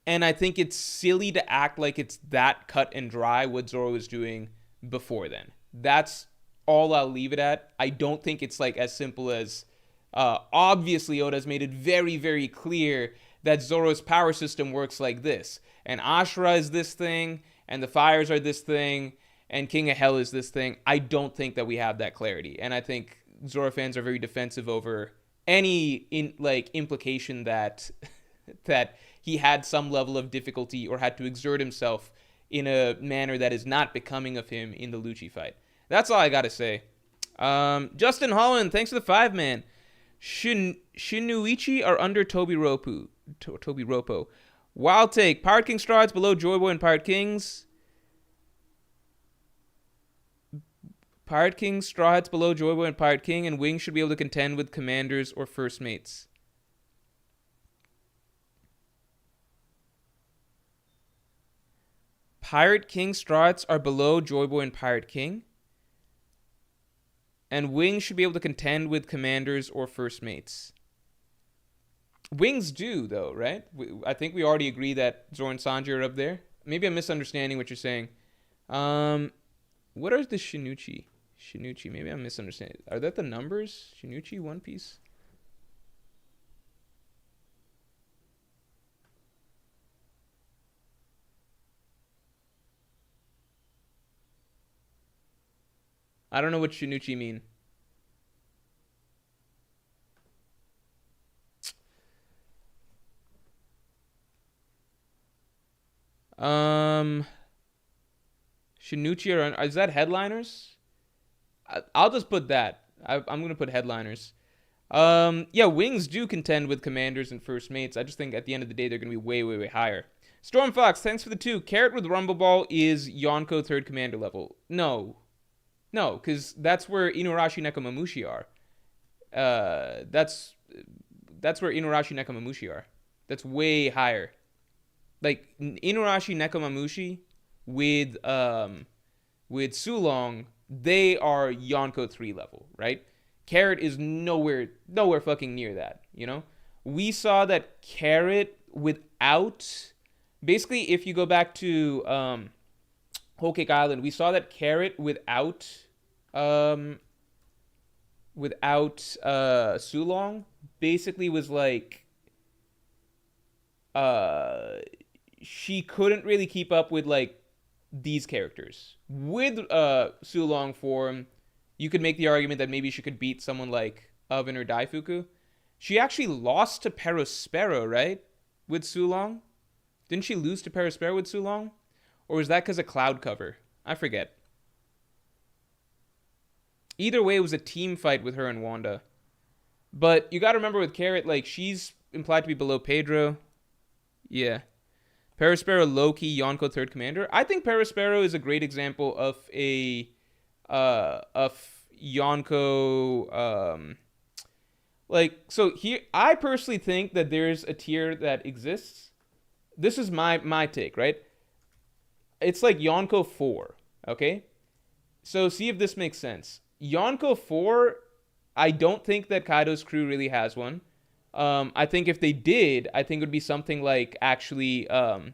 And I think it's silly to act like it's that cut and dry what Zoro was doing before then. That's all I'll leave it at. I don't think it's like as simple as obviously Oda's made it very, very clear that Zoro's power system works like this. And Ashura is this thing, and the fires are this thing, and King of Hell is this thing. I don't think that we have that clarity. And I think Zoro fans are very defensive over any implication that that he had some level of difficulty or had to exert himself in a manner that is not becoming of him in the Lucci fight. That's all I gotta say. Justin Holland, thanks for the 5-man. Shinuichi are under Tobi Roppo. Wild take. Pirate King strides below Joy Boy and Pirate Kings. Pirate King strides below Joy Boy and Pirate King, and Wings should be able to contend with commanders or first mates. Pirate King strides are below Joy Boy and Pirate King. And Wings should be able to contend with commanders or first mates. Wings do, though, right? I think we already agree that Zoro and Sanji are up there. Maybe I'm misunderstanding what you're saying. What are the Shinuchi? Maybe I'm misunderstanding. Are that the numbers? Shinuchi, One Piece? I don't know what Shinuchi mean. Shinuchi are is that headliners? I'll just put that. I'm gonna put headliners. Yeah, Wings do contend with commanders and first mates. I just think at the end of the day they're gonna be way, way, way higher. Storm Fox, thanks for the 2. Carrot with Rumble Ball is Yonko 3rd commander level. No, because that's where Inuarashi Nekomamushi are. That's where Inuarashi Nekomamushi are. That's way higher. Like Inuarashi Nekomamushi with Sulong, they are Yonko 3 level, right? Carrot is nowhere fucking near that, you know? We saw that Carrot without, basically if you go back to Whole Cake Island, we saw that Carrot without Sulong basically was like she couldn't really keep up with like these characters. With Sulong form, you could make the argument that maybe she could beat someone like Oven or Daifuku. She actually lost to Perospero, right? With Sulong? Didn't she lose to Perospero with Sulong? Or was that because of Cloud Cover? I forget. Either way, it was a team fight with her and Wanda. But you gotta remember with Carrot, like, she's implied to be below Pedro. Yeah. Perospero, Loki, Yonko, 3rd commander. I think Perospero is a great example of a of Yonko. So here, I personally think that there's a tier that exists. This is my take, right? It's like Yonko 4, okay? So see if this makes sense. Yonko 4, I don't think that Kaido's crew really has one. I think if they did, I think it would be something like actually a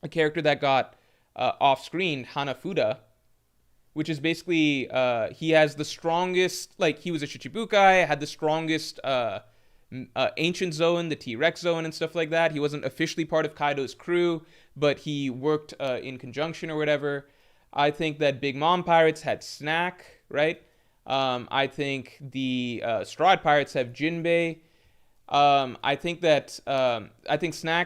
character that got off screen, Hanafuda, which is basically he has the strongest, like he was a Shichibukai, had the strongest ancient zone, the T-Rex zone and stuff like that. He wasn't officially part of Kaido's crew, but he worked in conjunction or whatever. I think that Big Mom Pirates had Snack, right? I think the Strahd Pirates have Jinbei. I think Snack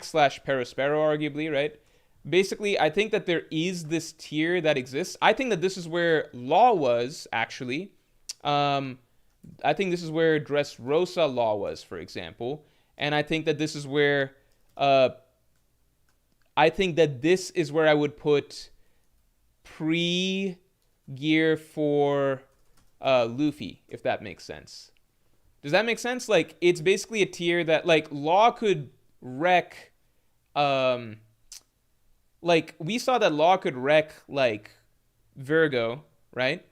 / Perospero, arguably, right? Basically, I think that there is this tier that exists. I think that this is where Law was, actually. I think this is where Dressrosa Law was, for example. And I think that this is where I think that this is where I would put pre Gear 4 Luffy, if that makes sense. Does that make sense? Like, it's basically a tier that, like, Law could wreck, um, like, we saw that Law could wreck, like, Virgo, right?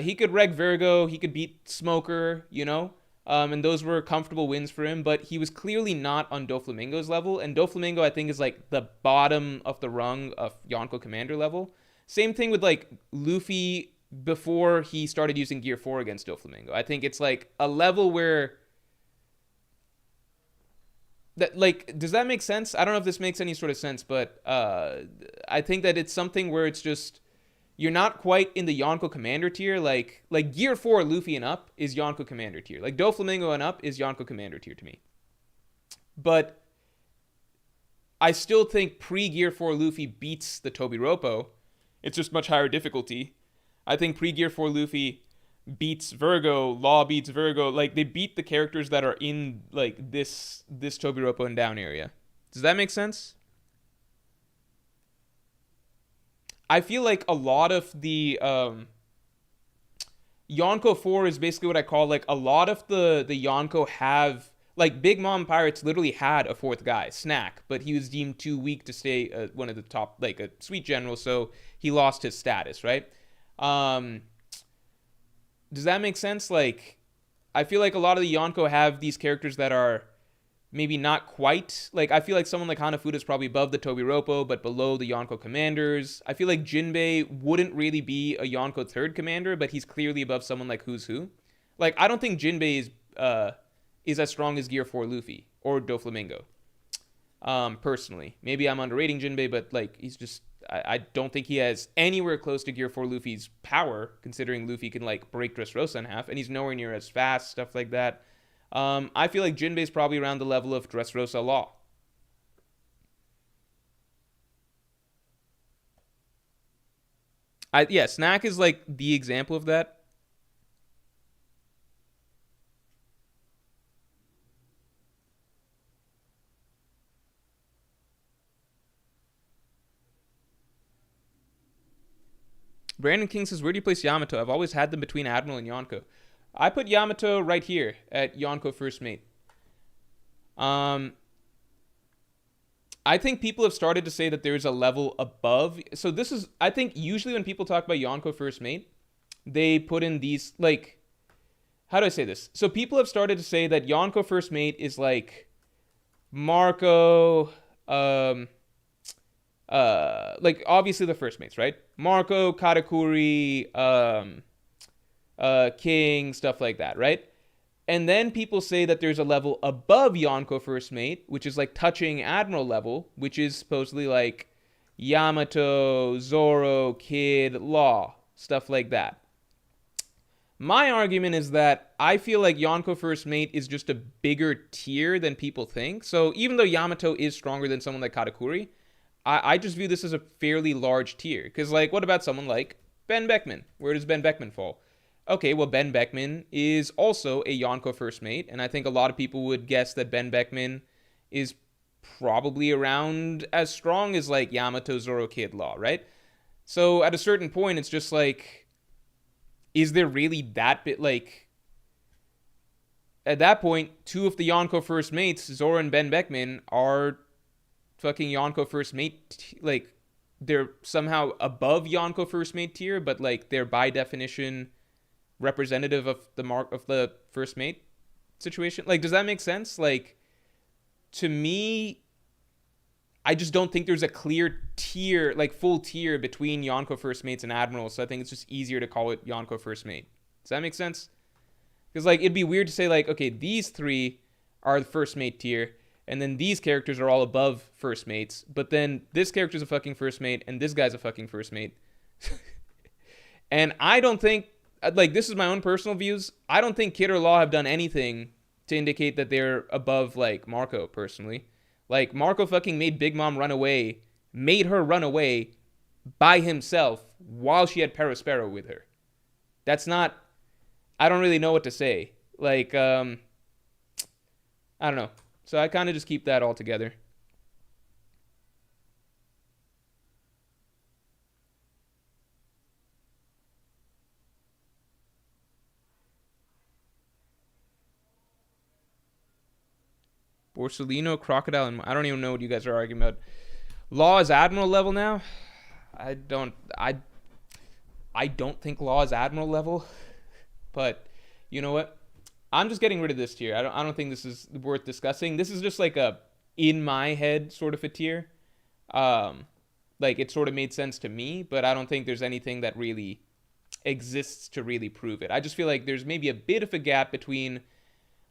He could wreck Virgo, he could beat Smoker, you know? And those were comfortable wins for him, but he was clearly not on Doflamingo's level, and Doflamingo, I think, is, like, the bottom of the rung of Yonko Commander level. Same thing with, like, Luffy before he started using Gear 4 against Doflamingo. I think it's, like, a level where that, like, does that make sense? I don't know if this makes any sort of sense, but I think that it's something where it's just you're not quite in the Yonko Commander tier. Like Gear 4 Luffy and up is Yonko Commander tier. Like Doflamingo and up is Yonko Commander tier to me. But I still think pre Gear 4 Luffy beats the Tobi Roppo. It's just much higher difficulty. I think pre Gear 4 Luffy beats Virgo, Law beats Virgo. Like, they beat the characters that are in, like, this Tobi Roppo and down area. Does that make sense? I feel like a lot of the Yonko 4 is basically what I call, like, a lot of the Yonko have, like, Big Mom Pirates literally had a fourth guy, Snack, but he was deemed too weak to stay one of the top, like, a sweet general, so he lost his status, right? Does that make sense? Like, I feel like a lot of the Yonko have these characters that are maybe not quite. Like, I feel like someone like Hanafuda is probably above the Tobi Roppo, but below the Yonko commanders. I feel like Jinbei wouldn't really be a Yonko third commander, but he's clearly above someone like Who's Who. Like, I don't think Jinbei is as strong as Gear 4 Luffy or Doflamingo. Personally. Maybe I'm underrating Jinbei, but, like, he's just... I don't think he has anywhere close to Gear 4 Luffy's power, considering Luffy can, like, break Dressrosa in half, and he's nowhere near as fast, stuff like that. I feel like Jinbei's probably around the level of Dressrosa Law. Yeah, Snack is, like, the example of that. Brandon King says, where do you place Yamato? I've always had them between Admiral and Yonko. I put Yamato right here at Yonko First Mate. I think people have started to say that there's a level above. So this is, I think usually when people talk about Yonko First Mate, they put in these, like, how do I say this? So people have started to say that Yonko First Mate is like Marco, like obviously the first mates, right? Marco, Katakuri, King, stuff like that, right? And then people say that there's a level above Yonko First Mate, which is like touching Admiral level, which is supposedly like Yamato, Zoro, Kid, Law, stuff like that. My argument is that I feel like Yonko First Mate is just a bigger tier than people think. So even though Yamato is stronger than someone like Katakuri, I just view this as a fairly large tier. Because, like, what about someone like Ben Beckman? Where does Ben Beckman fall? Okay, well, Ben Beckman is also a Yonko First Mate, and I think a lot of people would guess that Ben Beckman is probably around as strong as, like, Yamato, Zoro, Kid, Law, right? So at a certain point, it's just like, is there really that bit, like... At that point, two of the Yonko First Mates, Zoro and Ben Beckman, are fucking Yonko First Mate, like, they're somehow above Yonko First Mate tier, but, like, they're by definition representative of the mark of the First Mate situation. Like, does that make sense? Like, to me, I just don't think there's a clear tier, like, full tier between Yonko First Mates and Admirals, so I think it's just easier to call it Yonko First Mate. Does that make sense? Because, like, it'd be weird to say, like, okay, these three are the First Mate tier, and then these characters are all above First Mates, but then this character's a fucking First Mate, and this guy's a fucking First Mate. And I don't think, like, this is my own personal views, I don't think Kid or Law have done anything to indicate that they're above, like, Marco, personally. Like, Marco fucking made Big Mom run away, made her run away by himself while she had Perospero with her. That's not, I don't really know what to say. Like, I don't know. So I kind of just keep that all together. Borsalino, Crocodile, and I don't even know what you guys are arguing about. Law is Admiral level now? I don't think Law is Admiral level, but you know what? I'm just getting rid of this tier. I don't think this is worth discussing. This is just like a in my head sort of a tier. Like it sort of made sense to me, but I don't think there's anything that really exists to really prove it. I just feel like there's maybe a bit of a gap between,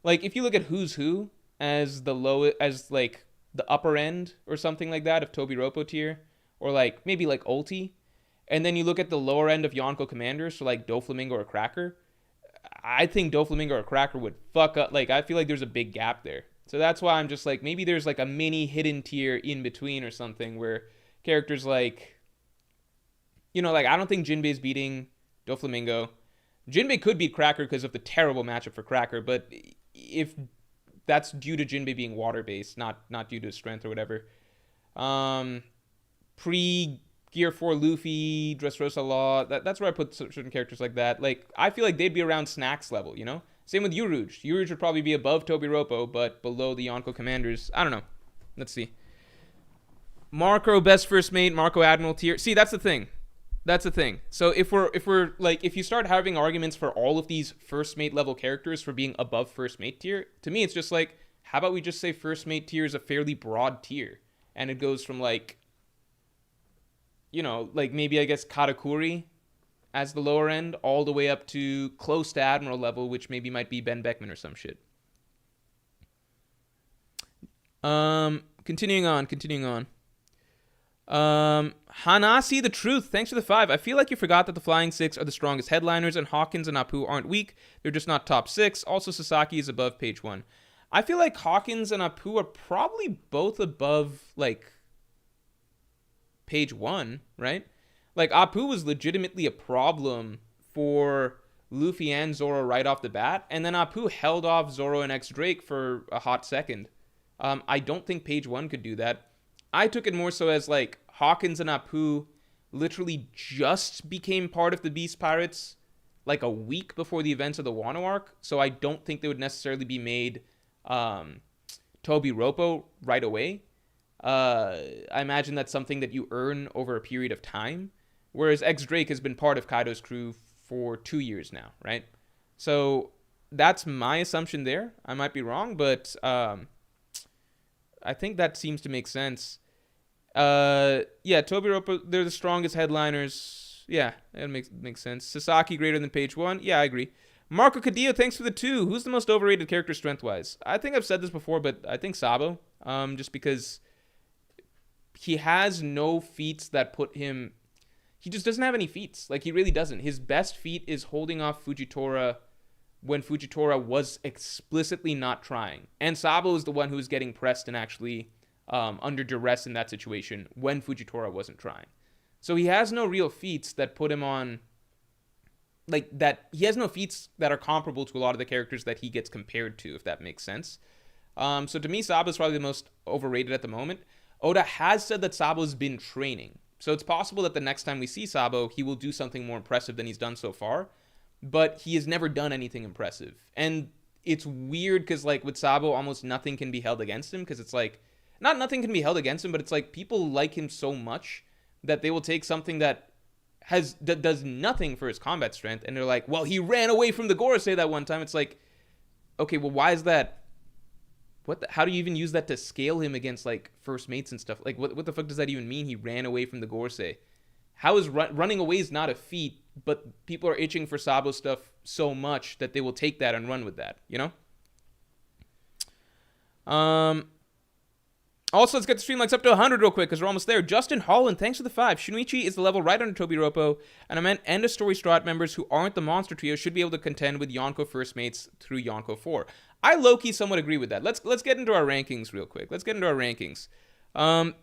like, if you look at Who's Who as the low, as like the upper end or something like that of Tobi Roppo tier, or like maybe like Ulti, and then you look at the lower end of Yonko Commanders, so like Doflamingo or Cracker, I think Doflamingo or Cracker would fuck up. Like, I feel like there's a big gap there. So that's why I'm just like, maybe there's like a mini hidden tier in between or something where characters like, you know, like I don't think Jinbei's beating Doflamingo. Jinbei could beat Cracker because of the terrible matchup for Cracker, but if that's due to Jinbei being water-based, not due to his strength or whatever. Pre-Gear 4 Luffy, Dressrosa Law, that's where I put certain characters like that. Like, I feel like they'd be around Snacks level, you know? Same with Yuruj. Yuruj would probably be above Tobi Roppo, but below the Yonko Commanders. I don't know. Let's see. Marco, best first mate, Marco Admiral tier. See, that's the thing. That's the thing. So if we're like, if you start having arguments for all of these first mate level characters for being above first mate tier, to me it's just like, how about we just say first mate tier is a fairly broad tier, and it goes from like, you know, like maybe I guess Katakuri as the lower end all the way up to close to Admiral level, which maybe might be Ben Beckman or some shit. Continuing on. Hanasi the Truth, thanks for the 5. I feel like you forgot that the Flying Six are the strongest headliners, and Hawkins and Apu aren't weak. They're just not top 6. Also, Sasaki is above page 1. I feel like Hawkins and Apu are probably both above, like, page 1, right? Like, Apu was legitimately a problem for Luffy and Zoro right off the bat, and then Apu held off Zoro and X Drake for a hot second. I don't think page 1 could do that. I took it more so as, like, Hawkins and Apu literally just became part of the Beast Pirates, like, a week before the events of the Wano arc, so I don't think they would necessarily be made Tobi Roppo right away. I imagine that's something that you earn over a period of time, whereas X Drake has been part of Kaido's crew for 2 years now, right? So that's my assumption there. I might be wrong, but I think that seems to make sense. Yeah, Tobi Roppo, they're the strongest headliners. Yeah, that makes sense. Sasaki greater than page 1. Yeah, I agree. Marco Cadillo, thanks for the 2. Who's the most overrated character strength-wise? I think I've said this before, but I think Sabo. Just because he has no feats that put him... He just doesn't have any feats. Like, he really doesn't. His best feat is holding off Fujitora when Fujitora was explicitly not trying. And Sabo is the one who was getting pressed and actually under duress in that situation when Fujitora wasn't trying. So he has no real feats that put him on... Like, that... He has no feats that are comparable to a lot of the characters that he gets compared to, if that makes sense. So to me, Sabo is probably the most overrated at the moment. Oda has said that Sabo's been training. So it's possible that the next time we see Sabo, he will do something more impressive than he's done so far. But he has never done anything impressive. And it's weird because, like, with Sabo, almost nothing can be held against him. Because it's like, not nothing can be held against him, but it's like people like him so much that they will take something that does nothing for his combat strength. And they're like, well, he ran away from the Gorosei that one time. It's like, okay, well, why is that? How do you even use that to scale him against, like, first mates and stuff? Like, what the fuck does that even mean? He ran away from the Gorosei. How is running away is not a feat, but people are itching for Sabo stuff so much that they will take that and run with that, you know? Also, let's get the stream likes up to 100 real quick, because we're almost there. Justin Holland, thanks for the 5. Shunichi is the level right under Tobi Roppo, and I meant end of story Strat members who aren't the monster trio should be able to contend with Yonko first mates through Yonko 4. I low-key somewhat agree with that. Let's get into our rankings real quick.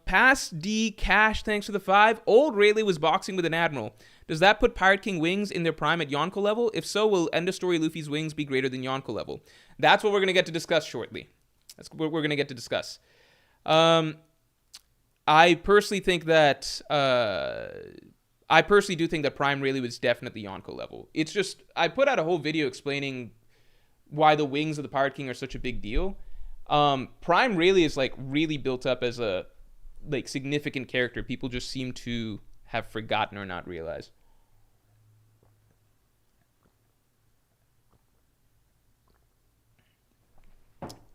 Pass D Cash, thanks for the 5. Old Rayleigh was boxing with an admiral. Does that put Pirate King wings in their prime at Yonko level? If so, will end of story Luffy's wings be greater than Yonko level? That's what we're going to get to discuss shortly. That's what we're going to get to discuss. I personally think that do think that Prime Rayleigh was definitely Yonko level. It's just, I put out a whole video explaining why the wings of the Pirate King are such a big deal. Prime really is like really built up as a like significant character. People just seem to have forgotten or not realized.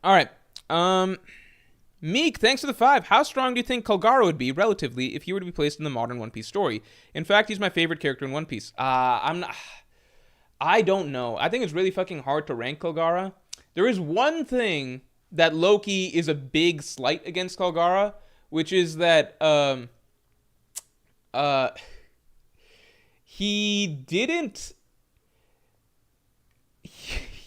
All right. Meek, thanks for the 5. How strong do you think Kolgara would be, relatively, if he were to be placed in the modern One Piece story? In fact, he's my favorite character in One Piece. I'm not. I don't know. I think it's really fucking hard to rank Kolgara. There is one thing that Loki is a big slight against Kolgara, which is that he didn't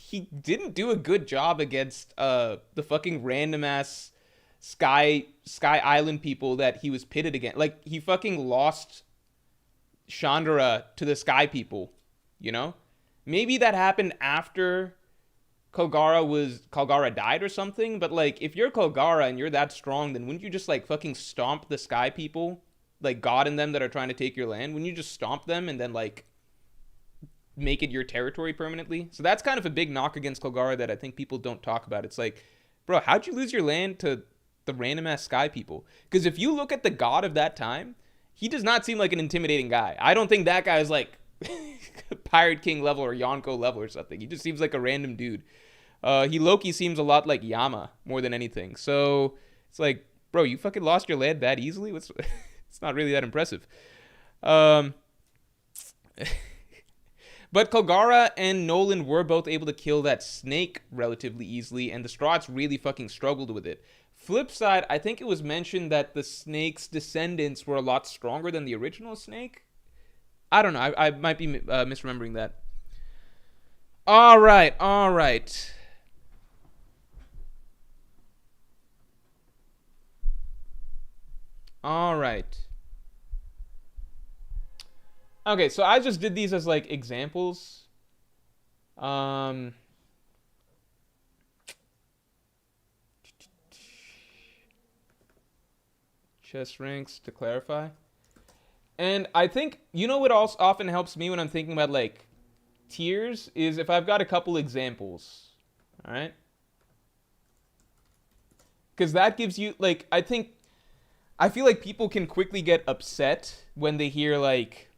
he didn't do a good job against the fucking random ass Sky Island people that he was pitted against. Like, he fucking lost Chandra to the Sky people, you know? Maybe that happened after Kolgara died or something, but like, if you're Kolgara and you're that strong, then wouldn't you just like fucking stomp the Sky people, like God in them, that are trying to take your land? Wouldn't you just stomp them and then like make it your territory permanently? So that's kind of a big knock against Kolgara that I think people don't talk about. It's like, bro, how'd you lose your land to the random ass Sky people? Because if you look at the God of that time, he does not seem like an intimidating guy. I don't think that guy is like Pirate King level or Yonko level or something. He just seems like a random dude. Loki seems a lot like Yama more than anything. So it's like, bro, you fucking lost your land that easily? It's not really that impressive. But Kolgara and Nolan were both able to kill that snake relatively easily, and the Straughts really fucking struggled with it. Flip side, I think it was mentioned that the snake's descendants were a lot stronger than the original snake. I don't know. I might be misremembering that. All right. All right. Okay, so I just did these as like examples. Chess ranks to clarify. And I think, you know what also often helps me when I'm thinking about like tiers is if I've got a couple examples. All right? Because that gives you like, I feel like people can quickly get upset when they hear like,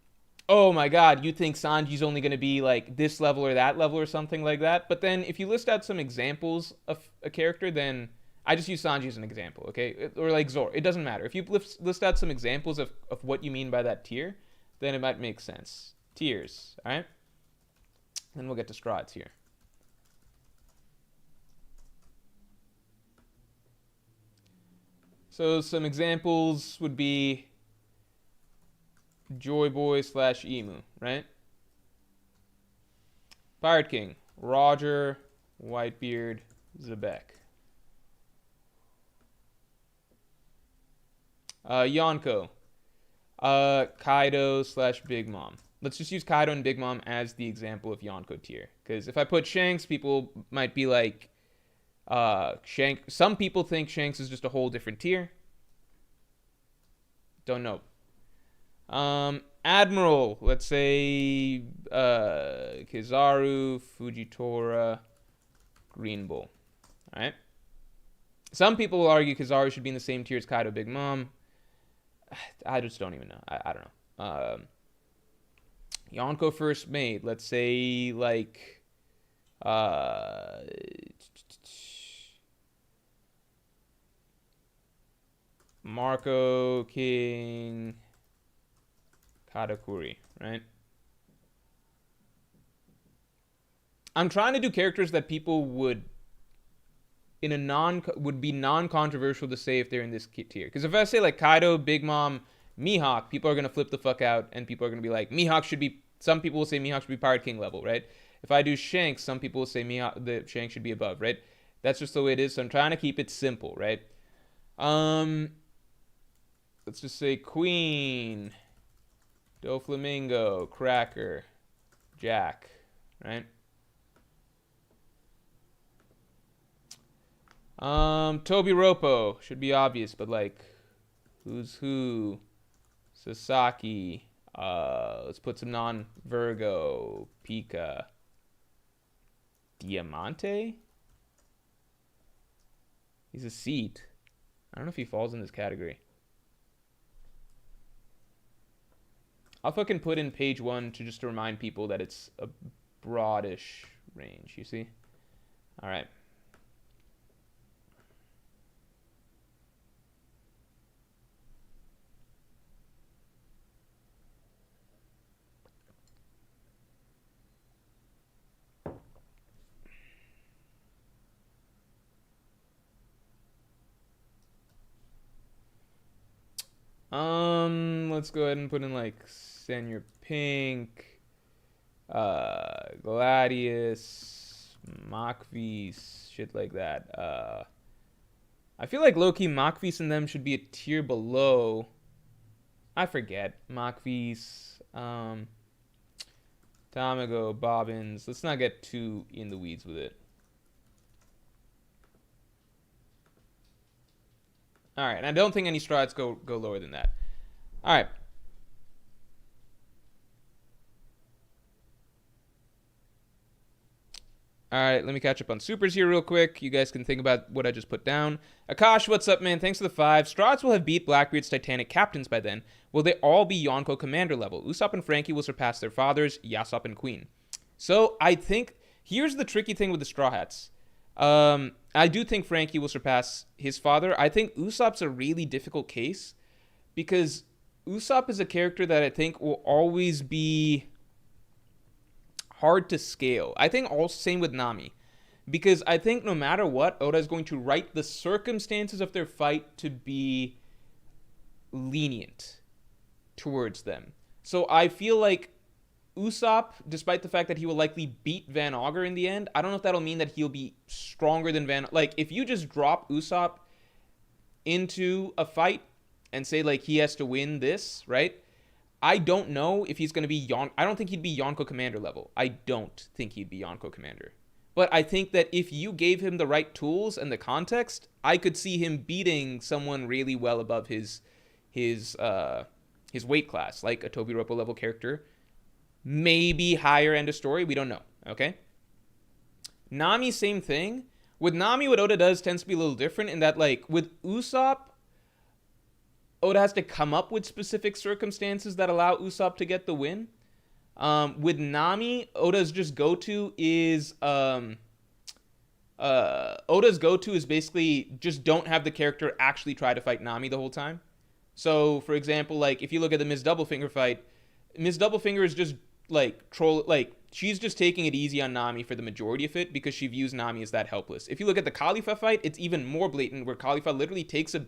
oh my god, you think Sanji's only going to be like this level or that level or something like that. But then if you list out some examples of a character, then I just use Sanji as an example, okay? Or like Zoro. It doesn't matter. If you list out some examples of what you mean by that tier, then it might make sense. Tiers, all right? Then we'll get to Strahds here. So some examples would be Joy Boy / Emu, right? Pirate King, Roger, Whitebeard, Zebek. Yonko, Kaido / Big Mom. Let's just use Kaido and Big Mom as the example of Yonko tier. Because if I put Shanks, people might be like, some people think Shanks is just a whole different tier. Don't know. Admiral, let's say Kizaru, Fujitora, Green Bull. All right. Some people will argue Kizaru should be in the same tier as Kaido, Big Mom. I just don't even know. I don't know. Yonko First Mate, let's say like Marco King Katakuri, right? I'm trying to do characters that people would be non-controversial to say if they're in this tier. Because if I say like Kaido, Big Mom, Mihawk, people are gonna flip the fuck out, and people are gonna be like, Mihawk should be. Some people will say Mihawk should be Pirate King level, right? If I do Shanks, some people will say the Shanks should be above, right? That's just the way it is. So I'm trying to keep it simple, right? Let's just say Queen, Doflamingo, Cracker, Jack, right? Tobi Roppo should be obvious, but like, who's who? Sasaki. Let's put some non-Virgo. Pika. Diamante? He's a seat. I don't know if he falls in this category. I'll fucking put in page 1 to just to remind people that it's a broadish range, you see? All right. Let's go ahead and put in like Senior Pink, Gladius, Machvis, shit like that. I feel like low-key Machvis and them should be a tier below. I forget. Machvis, Tamago, Bobbins. Let's not get too in the weeds with it. All right, and I don't think any strides go lower than that. All right. All right, let me catch up on supers here real quick. You guys can think about what I just put down. Akash, what's up, man? Thanks for the 5. Strahd will have beat Blackbeard's Titanic captains by then. Will they all be Yonko commander level? Usopp and Frankie will surpass their fathers, Yasop and Queen. So I think here's the tricky thing with the Straw Hats. I do think Frankie will surpass his father. I think Usopp's a really difficult case because Usopp is a character that I think will always be hard to scale. I think also same with Nami, because I think no matter what, Oda is going to write the circumstances of their fight to be lenient towards them. So I feel like Usopp, despite the fact that he will likely beat Van Augur in the end, I don't know if that'll mean that he'll be stronger than Van. Like if you just drop Usopp into a fight and say like he has to win this, right? I don't know if he's going to be I don't think he'd be Yonko commander level. I don't think he'd be Yonko commander. But I think that if you gave him the right tools and the context, I could see him beating someone really well above his weight class, like a Tobi Roppo level character. Maybe higher end of story. We don't know. Okay. Nami, same thing. With Nami, what Oda does tends to be a little different in that, like, with Usopp, Oda has to come up with specific circumstances that allow Usopp to get the win. With Nami, Oda's go-to is basically just don't have the character actually try to fight Nami the whole time. So, for example, like if you look at the Miss Doublefinger fight, Miss Doublefinger is just like she's just taking it easy on Nami for the majority of it because she views Nami as that helpless. If you look at the Khalifa fight, it's even more blatant where Khalifa literally takes a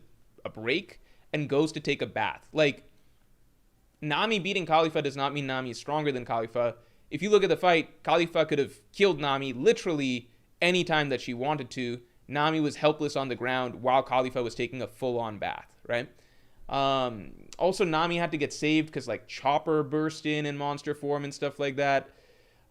break and goes to take a bath. Like, Nami beating Khalifa does not mean Nami is stronger than Khalifa. If you look at the fight, Khalifa could have killed Nami literally any time that she wanted to. Nami was helpless on the ground while Khalifa was taking a full-on bath, right? Also, Nami had to get saved because, like, Chopper burst in monster form and stuff like that.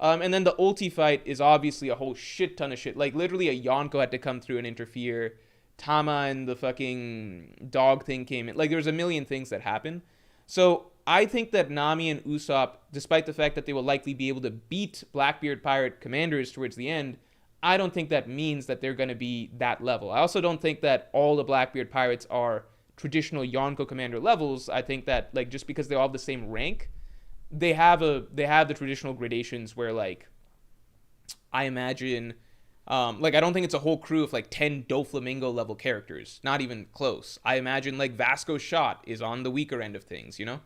And then the ulti fight is obviously a whole shit ton of shit. Like, literally a Yonko had to come through and interfere. Tama and the fucking dog thing came in. Like, there's a million things that happen. So I think that Nami and Usopp, despite the fact that they will likely be able to beat Blackbeard pirate commanders towards the end, I don't think that means that they're going to be that level. I also don't think that all the Blackbeard pirates are traditional Yonko commander levels. I think that, like, just because they all have the same rank, they have the traditional gradations where, like, I imagine... I don't think it's a whole crew of, like, 10 Doflamingo level characters. Not even close. I imagine, like, Vasco's shot is on the weaker end of things, you know?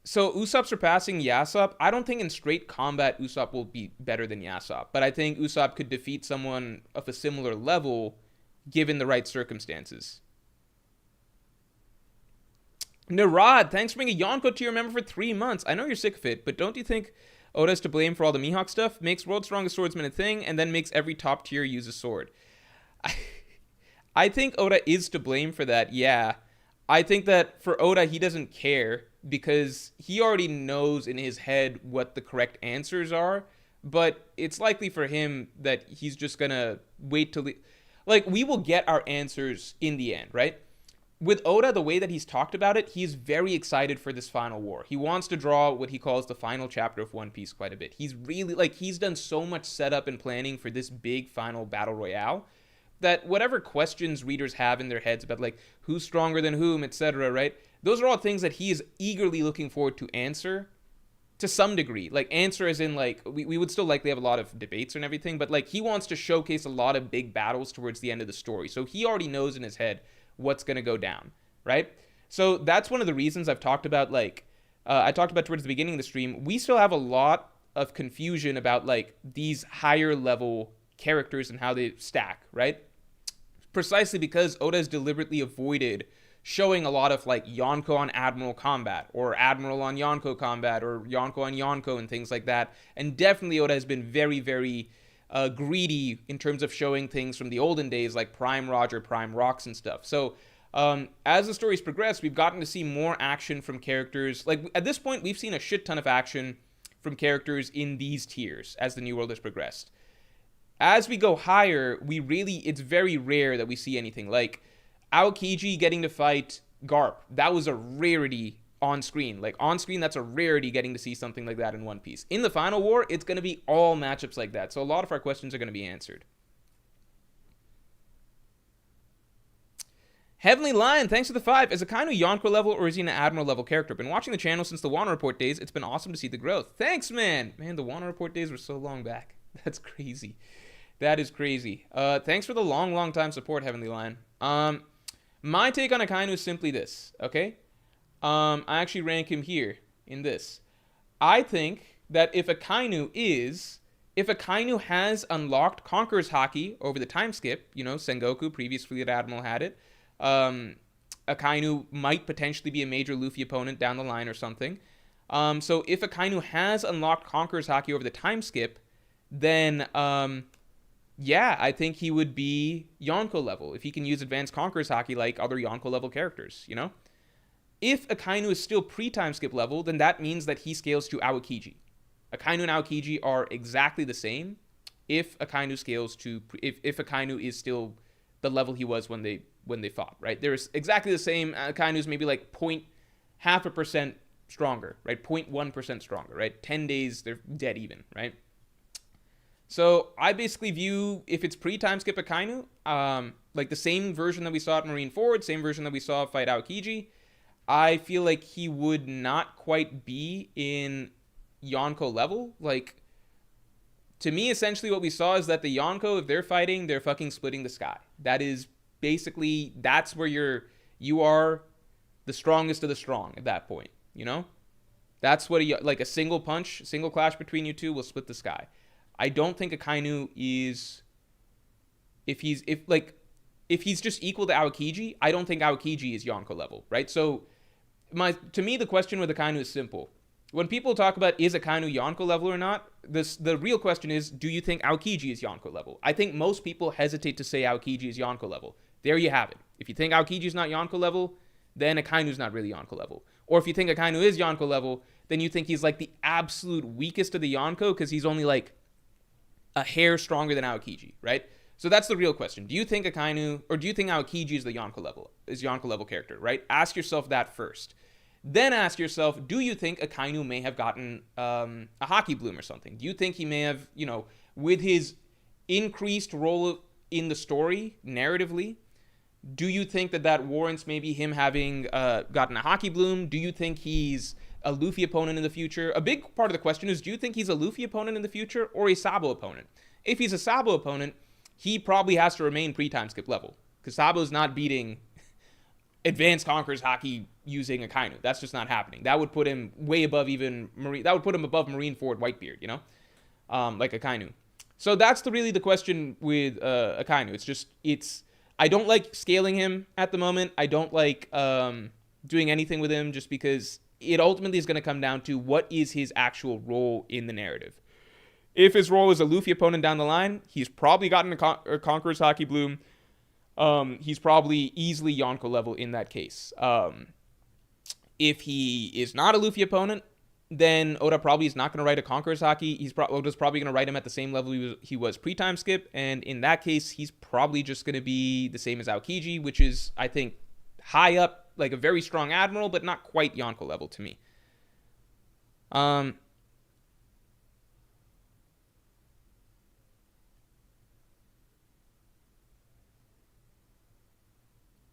So, Usopp surpassing Yasop, I don't think in straight combat Usopp will be better than Yasop. But I think Usopp could defeat someone of a similar level given the right circumstances. Narad, thanks for being a Yonko tier member for 3 months. I know you're sick of it, but don't you think Oda's to blame for all the Mihawk stuff? Makes World's Strongest Swordsman a thing, and then makes every top tier use a sword. I think Oda is to blame for that, yeah. I think that for Oda, he doesn't care because he already knows in his head what the correct answers are, but it's likely for him that he's just gonna wait till... Like, we will get our answers in the end, right? with Oda, the way that he's talked about it, he's very excited for this final war. He wants to draw what he calls the final chapter of One Piece quite a bit. He's really, like, he's done so much setup and planning for this big final battle royale that whatever questions readers have in their heads about, like, who's stronger than whom, etc., right? Those are all things that he is eagerly looking forward to answer to some degree. Like, answer as in, like, we would still likely have a lot of debates and everything, but, like, he wants to showcase a lot of big battles towards the end of the story. So he already knows in his head what's going to go down, right? So that's one of the reasons I've talked about, like, I talked about towards the beginning of the stream. We still have a lot of confusion about, like, these higher level characters and how they stack, right? Precisely because Oda has deliberately avoided showing a lot of, like, Yonko on Admiral combat, or Admiral on Yonko combat, or Yonko on Yonko and things like that. And definitely Oda has been very, very greedy in terms of showing things from the olden days, like Prime Roger, Prime Rocks and stuff. So as the stories progress, we've gotten to see more action from characters. Like, at this point, we've seen a shit ton of action from characters in these tiers as the New World has progressed. As we go higher, it's very rare that we see anything. Like, Aokiji getting to fight Garp, that was a rarity on screen. Like, on screen, that's a rarity getting to see something like that in One Piece. In the final war, it's going to be all matchups like that. So a lot of our questions are going to be answered. Heavenly Lion, thanks for the 5. Is Akainu Yonko level or is he an Admiral level character? Been watching the channel since the Wano Report days. It's been awesome to see the growth. Thanks, man. Man, the Wano Report days were so long back. That's crazy. That is crazy. Thanks for the long time support, Heavenly Lion. My take on Akainu is simply this, okay? I actually rank him here in this. I think that if Akainu has unlocked Conqueror's Haki over the time skip, you know, Sengoku, previous Fleet Admiral, had it. Akainu might potentially be a major Luffy opponent down the line or something. So if Akainu has unlocked Conqueror's Haki over the time skip, then yeah, I think he would be Yonko level if he can use Advanced Conqueror's Haki like other Yonko level characters, you know? If Akainu is still pre-time skip level, then that means that he scales to Aokiji. Akainu and Aokiji are exactly the same if Akainu scales to... If Akainu is still the level he was when they fought, right? They're exactly the same. Akainu's maybe like 0.5% stronger, right? 0.1% stronger, right? 10 days, they're dead even, right? So I basically view, if it's pre-time skip Akainu, like the same version that we saw at Marine Ford, same version that we saw fight Aokiji, I feel like he would not quite be in Yonko level. Like, to me, essentially what we saw is that the Yonko, if they're fighting, they're fucking splitting the sky. That is basically, that's where you are the strongest of the strong at that point, you know? That's what, like a single punch, single clash between you two will split the sky. I don't think Akainu is, if he's just equal to Aokiji, I don't think Aokiji is Yonko level, right? So to me, the question with Akainu is simple. When people talk about is Akainu Yonko level or not, the real question is, do you think Aokiji is Yonko level? I think most people hesitate to say Aokiji is Yonko level. There you have it. If you think Aokiji is not Yonko level, then Akainu's not really Yonko level. Or if you think Akainu is Yonko level, then you think he's like the absolute weakest of the Yonko because he's only like a hair stronger than Aokiji, right? So that's the real question. Do you think Akainu, or do you think Aokiji is the Yonko level character, right? Ask yourself that first. Then ask yourself, do you think Akainu may have gotten a Haki Bloom or something? Do you think he may have, you know, with his increased role in the story, narratively, do you think that warrants maybe him having gotten a Haki Bloom? Do you think he's a Luffy opponent in the future? A big part of the question is, do you think he's a Luffy opponent in the future or a Sabo opponent? If he's a Sabo opponent, he probably has to remain pre-time skip level because Sabo's not beating Advanced Conqueror's Haki using Akainu. That's just not happening. That would put him way above even Marine. That would put him above Marineford Whitebeard, you know, like Akainu. So that's really the question with Akainu. I don't like scaling him at the moment. I don't like doing anything with him just because it ultimately is going to come down to what is his actual role in the narrative. If his role is a Luffy opponent down the line, he's probably gotten a Conqueror's Haki Bloom. He's probably easily Yonko level in that case. If he is not a Luffy opponent, then Oda probably is not going to write a Conqueror's Haki. Oda's probably going to write him at the same level he was pre-time skip, and in that case, he's probably just going to be the same as Aokiji, which is, I think, high up, like a very strong admiral, but not quite Yonko level to me. Oh,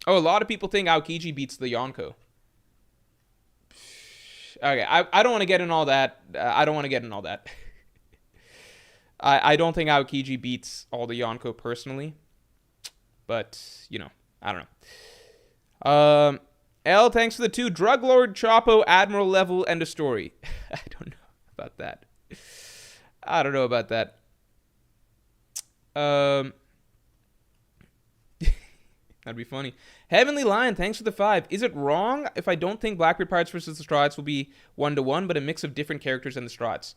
a lot of people think Aokiji beats the Yonko. Okay, I don't want to get in all that. I don't want to get in all that. I don't think Aokiji beats all the Yonko personally. But, I don't know. L, thanks for the 2. Drug Lord, Chapo, Admiral level, end of story. I don't know about that. That'd be funny. Heavenly Lion, thanks for the 5. Is it wrong if I don't think Blackbeard Pirates versus the Straw Hats will be 1-1, but a mix of different characters than the Straw Hats?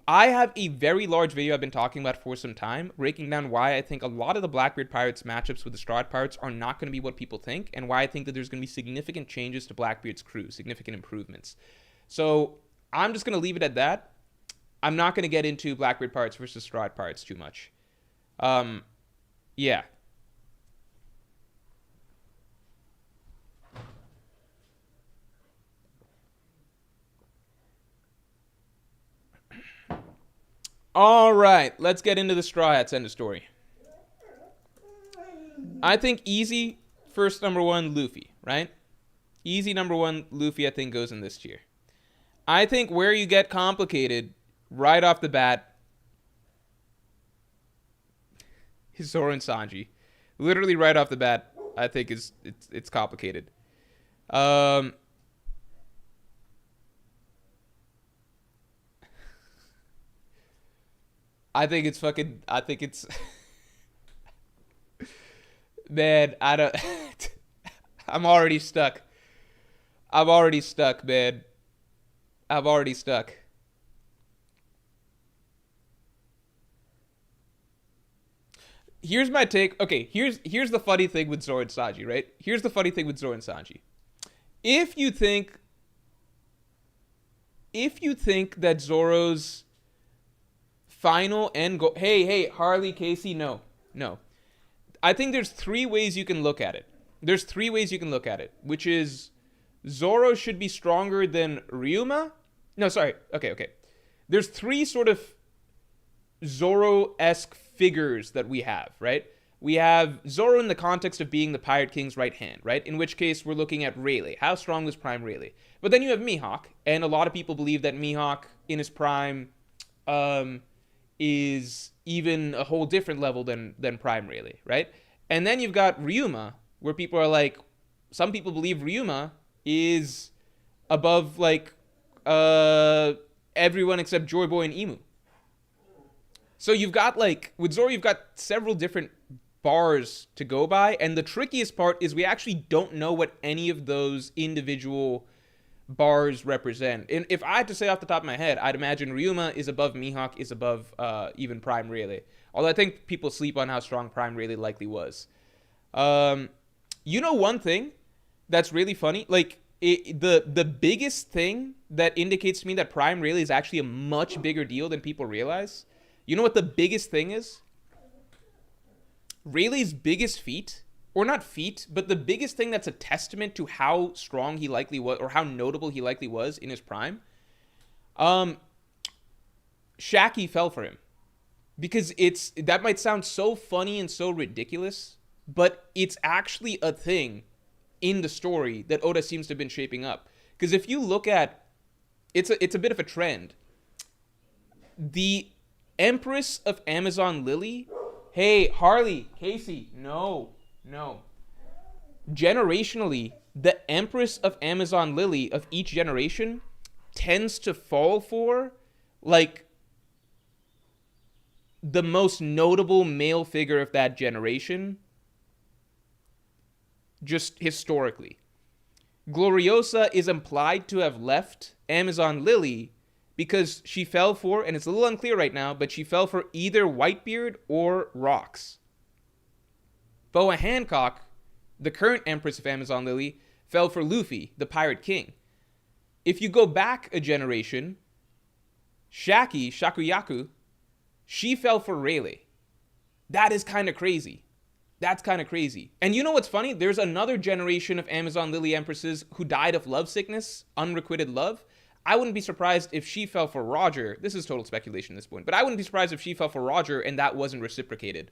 I have a very large video I've been talking about for some time, breaking down why I think a lot of the Blackbeard Pirates matchups with the Straw Hat Pirates are not going to be what people think, and why I think that there's going to be significant changes to Blackbeard's crew, significant improvements. So I'm just going to leave it at that. I'm not going to get into Blackbeard Pirates versus Straw Hat Pirates too much. Yeah. All right, let's get into the Straw Hats, end of story. I think easy first number 1, Luffy, right? Easy number 1, Luffy, I think, goes in this tier. I think where you get complicated right off the bat is Zoro and Sanji. Literally right off the bat, I think it's complicated. I think it's man, I'm already stuck, man. I'm already stuck. Here's my take. Okay, here's the funny thing with Zoro and Sanji, right? Here's the funny thing with Zoro and Sanji. If you think that Zoro's final end goal... Hey, Harley, Casey, no. I think there's 3 ways you can look at it. Which is Zoro should be stronger than Ryuma. No, sorry. Okay. There's 3 sort of Zoro-esque figures that we have, right? We have Zoro in the context of being the Pirate King's right hand, right? In which case, we're looking at Rayleigh. How strong was Prime Rayleigh? But then you have Mihawk, and a lot of people believe that Mihawk, in his prime, is even a whole different level than Prime Rayleigh, right? And then you've got Ryuma, where people are like, some people believe Ryuma is above, like, everyone except Joy Boy and Emu. So you've got, like, with Zoro, you've got several different bars to go by, and the trickiest part is we actually don't know what any of those individual bars represent. And if I had to say off the top of my head, I'd imagine Ryuma is above Mihawk, is above even Prime Rayleigh. Although I think people sleep on how strong Prime Rayleigh likely was. One thing that's really funny, like, the biggest thing that indicates to me that Prime Rayleigh is actually a much bigger deal than people realize. You know what the biggest thing is? Rayleigh's biggest feat, or not feat, but the biggest thing that's a testament to how strong he likely was, or how notable he likely was in his prime, Shaggy fell for him. Because that might sound so funny and so ridiculous, but it's actually a thing in the story that Oda seems to have been shaping up. Because if you look at, it's a bit of a trend. The Empress of Amazon Lily, hey, Harley, Casey, no. Generationally, the Empress of Amazon Lily of each generation tends to fall for, like, the most notable male figure of that generation, just historically. Gloriosa is implied to have left Amazon Lily because she fell for, and it's a little unclear right now, but she fell for either Whitebeard or Rocks. Boa Hancock, the current Empress of Amazon Lily, fell for Luffy, the Pirate King. If you go back a generation, Shakuyaku, she fell for Rayleigh. That is kind of crazy. That's kind of crazy. And you know what's funny? There's another generation of Amazon Lily Empresses who died of love sickness, unrequited love. I wouldn't be surprised if she fell for Roger. This is total speculation at this point, but I wouldn't be surprised if she fell for Roger and that wasn't reciprocated.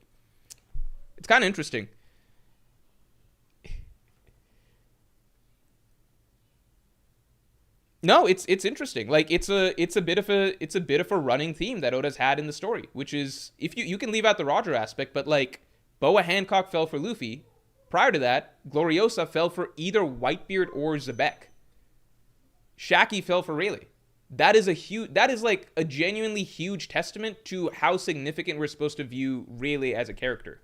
It's kind of interesting. No, it's interesting. Like it's a bit of a running theme that Oda's had in the story, which is if you can leave out the Roger aspect, but like Boa Hancock fell for Luffy. Prior to that, Gloriosa fell for either Whitebeard or Zebek. Shaki fell for Rayleigh. That is like a genuinely huge testament to how significant we're supposed to view Rayleigh as a character.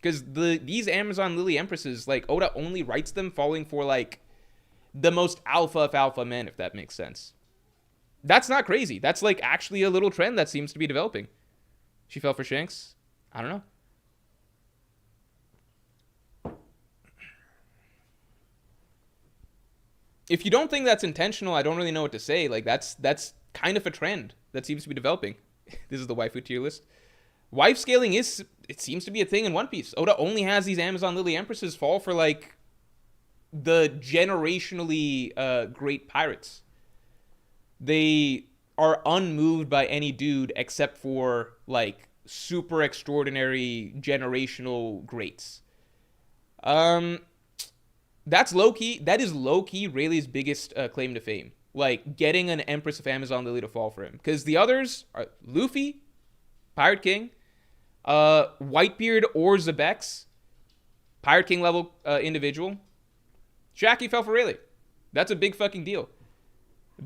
Because these Amazon Lily Empresses, like Oda only writes them falling for like the most alpha of alpha men, if that makes sense. That's not crazy. That's like actually a little trend that seems to be developing. She fell for Shanks? I don't know. If you don't think that's intentional, I don't really know what to say. Like that's kind of a trend that seems to be developing. This is the waifu tier list. Wife scaling it seems to be a thing in One Piece. Oda only has these Amazon Lily Empresses fall for like the generationally great pirates. They are unmoved by any dude except for like super extraordinary generational greats. That's low key. That is low key Rayleigh's biggest claim to fame. Like getting an Empress of Amazon Lily to fall for him, because the others are Luffy, Pirate King, Whitebeard or Zebex, Pirate King level individual. Shaki fell for Rayleigh. That's a big fucking deal.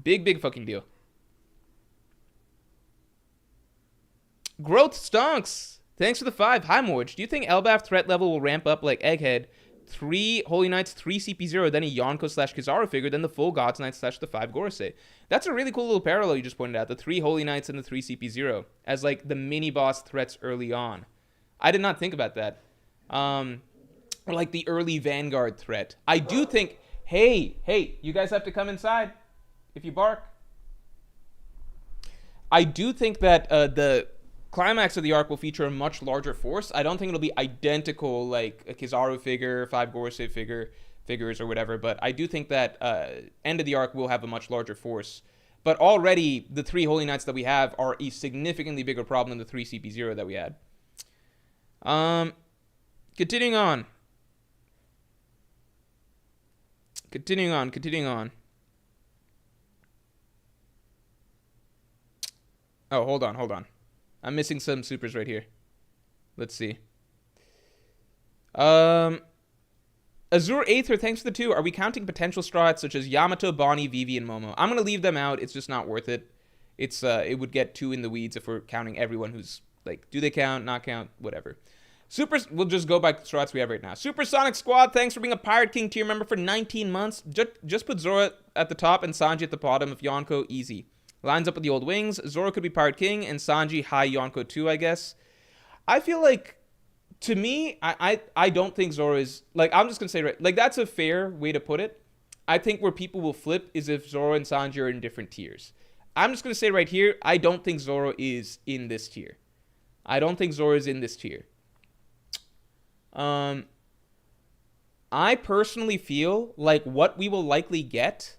Big fucking deal. Growth Stonks. Thanks for the 5. Hi, Morj. Do you think Elbaf threat level will ramp up like Egghead? 3 Holy Knights, 3 CP0, then a Yonko / Kizaru figure, then the full Gods Knights / the 5 Gorosei. That's a really cool little parallel you just pointed out. The 3 Holy Knights and the 3 CP0 as like the mini boss threats early on. I did not think about that. Or like the early Vanguard threat. I do think, hey, you guys have to come inside if you bark. I do think that the climax of the arc will feature a much larger force. I don't think it'll be identical like a Kizaru figure, 5 Gorosei figures or whatever, but I do think that end of the arc will have a much larger force. But already the 3 Holy Knights that we have are a significantly bigger problem than the 3 CP0 that we had. Continuing on. Oh, hold on. I'm missing some supers right here. Let's see. Azure Aether, thanks for the 2. Are we counting potential straw hats such as Yamato, Bonnie, Vivi, and Momo? I'm going to leave them out. It's just not worth it. It would get too in the weeds if we're counting everyone who's like, do they count, not count, whatever. We'll just go by straw hats we have right now. Supersonic Squad, thanks for being a Pirate King tier member for 19 months. Just put Zoro at the top and Sanji at the bottom of Yonko, easy. Lines up with the old wings. Zoro could be Pirate King, and Sanji high Yonko 2, I guess. I feel like, to me, I don't think Zoro is... Like, I'm just going to say, right, like, that's a fair way to put it. I think where people will flip is if Zoro and Sanji are in different tiers. I'm just going to say right here, I don't think Zoro is in this tier. I personally feel like what we will likely get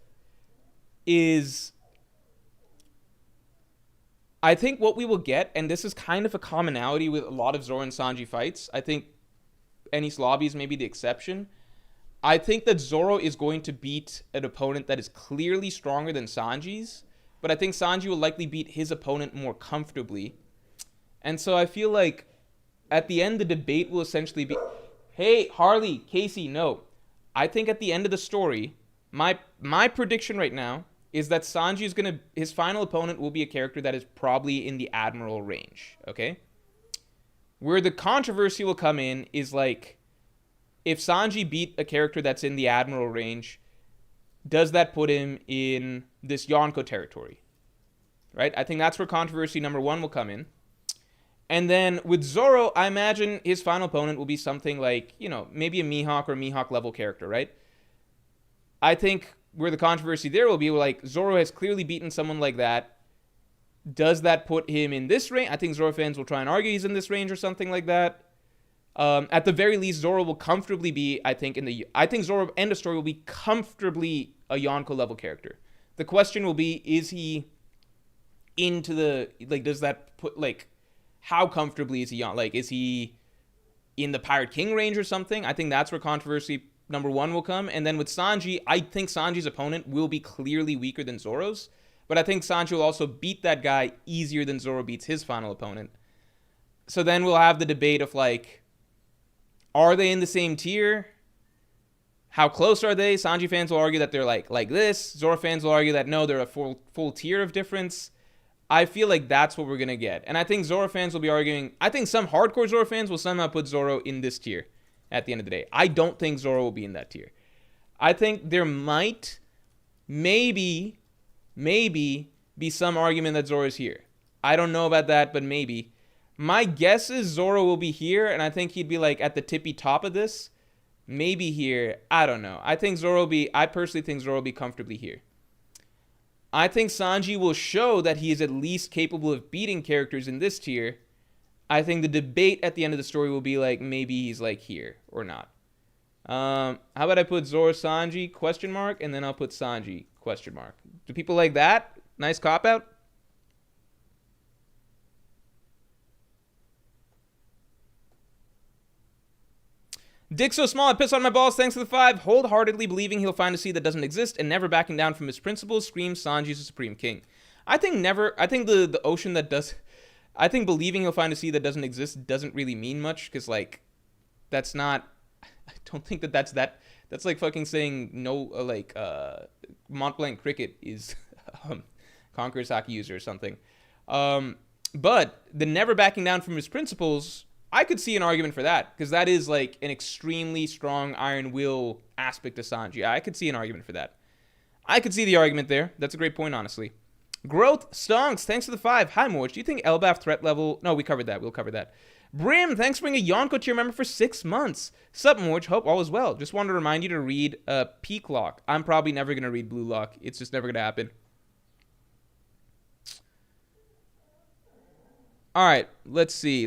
is... I think what we will get, and this is kind of a commonality with a lot of Zoro and Sanji fights, I think Enies Lobby is maybe the exception. I think that Zoro is going to beat an opponent that is clearly stronger than Sanji's, but I think Sanji will likely beat his opponent more comfortably. And so I feel like at the end, the debate will essentially be, hey, Harley, Casey, no. I think at the end of the story, my prediction right now is that Sanji is his final opponent will be a character that is probably in the Admiral range, okay? Where the controversy will come in is like, if Sanji beat a character that's in the Admiral range, does that put him in this Yonko territory, right? I think that's where controversy number 1 will come in. And then with Zoro, I imagine his final opponent will be something like, maybe a Mihawk or Mihawk level character, right? I think where the controversy there will be, like, Zoro has clearly beaten someone like that. Does that put him in this range? I think Zoro fans will try and argue he's in this range or something like that. At the very least, Zoro will comfortably be, I think Zoro End of Story will be comfortably a Yonko level character. The question will be, is he into the, like, does that put, like, how comfortably is he on? Like, is he in the Pirate King range or something? I think that's where controversy number one will come. And then with Sanji, I think Sanji's opponent will be clearly weaker than Zoro's. But I think Sanji will also beat that guy easier than Zoro beats his final opponent. So then we'll have the debate of, like, are they in the same tier? How close are they? Sanji fans will argue that they're like this. Zoro fans will argue that no, they're a full tier of difference. I feel like that's what we're going to get. And I think Zoro fans will be arguing, I think some hardcore Zoro fans will somehow put Zoro in this tier at the end of the day. I don't think Zoro will be in that tier. I think there might, maybe be some argument that Zoro is here. I don't know about that, but maybe. My guess is Zoro will be here, and I think he'd be like at the tippy top of this. Maybe here. I don't know. I personally think Zoro will be comfortably here. I think Sanji will show that he is at least capable of beating characters in this tier. I think the debate at the end of the story will be like, maybe he's like here or not. How about I put Zoro Sanji question mark, and then I'll put Sanji question mark. Do people like that? Nice cop out. Dick so small, I piss on my balls. Thanks for the 5. Wholeheartedly believing he'll find a seed that doesn't exist and never backing down from his principles. Screams Sanji's the supreme king. I think the ocean that does. I think believing he'll find a seed that doesn't exist doesn't really mean much, because, like, that's not. I don't think that's that. That's like fucking saying no. Mont Blanc cricket is Conqueror's Haki user or something. But the never backing down from his principles, I could see an argument for that, because that is like an extremely strong iron will aspect of Sanji. I could see an argument for that. I could see the argument there. That's a great point, honestly. Growth Stonks, thanks for the 5. Hi, Morj. Do you think Elbaf threat level... No, we covered that. We'll cover that. Brim, thanks for being a Yonko tier member for 6 months. Sup, Morj. Hope all is well. Just wanted to remind you to read Peak Lock. I'm probably never going to read Blue Lock. It's just never going to happen. All right, let's see.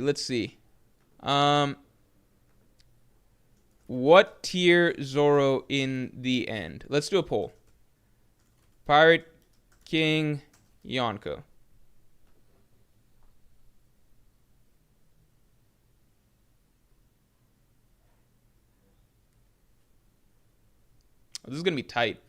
What tier Zoro in the end? Let's do a poll. Pirate King Yonko. This is gonna be tight.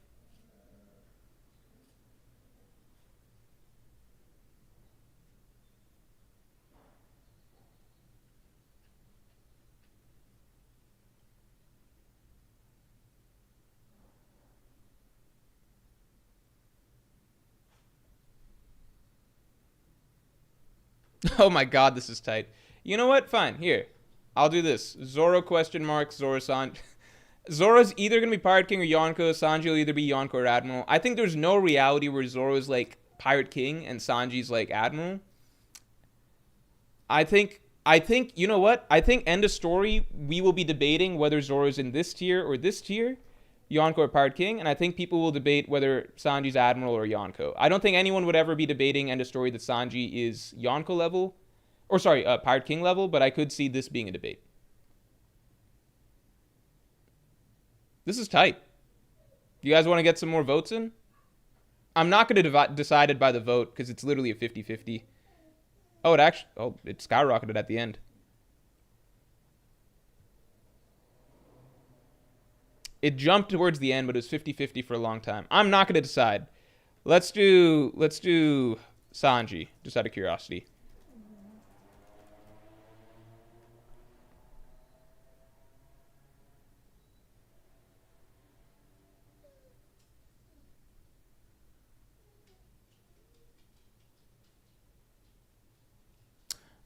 Oh my god, this is tight. You know what? Fine. Here. I'll do this. Zoro question mark, Zoro Sanji. Zoro's either going to be Pirate King or Yonko. Sanji will either be Yonko or Admiral. I think there's no reality where Zoro's like Pirate King and Sanji's like Admiral. I think, you know what? I think end of story, we will be debating whether Zoro's in this tier or this tier. Yonko or Pirate King, and I think people will debate whether Sanji's Admiral or Yonko. I don't think anyone would ever be debating end of story that Sanji is Yonko level, or sorry, Pirate King level, but I could see this being a debate. This is tight. You guys want to get some more votes in? I'm not going to decide it by the vote, because it's literally a 50-50. Oh, it skyrocketed at the end. It jumped towards the end, but it was 50-50 for a long time. I'm not going to decide. Let's do Sanji, just out of curiosity.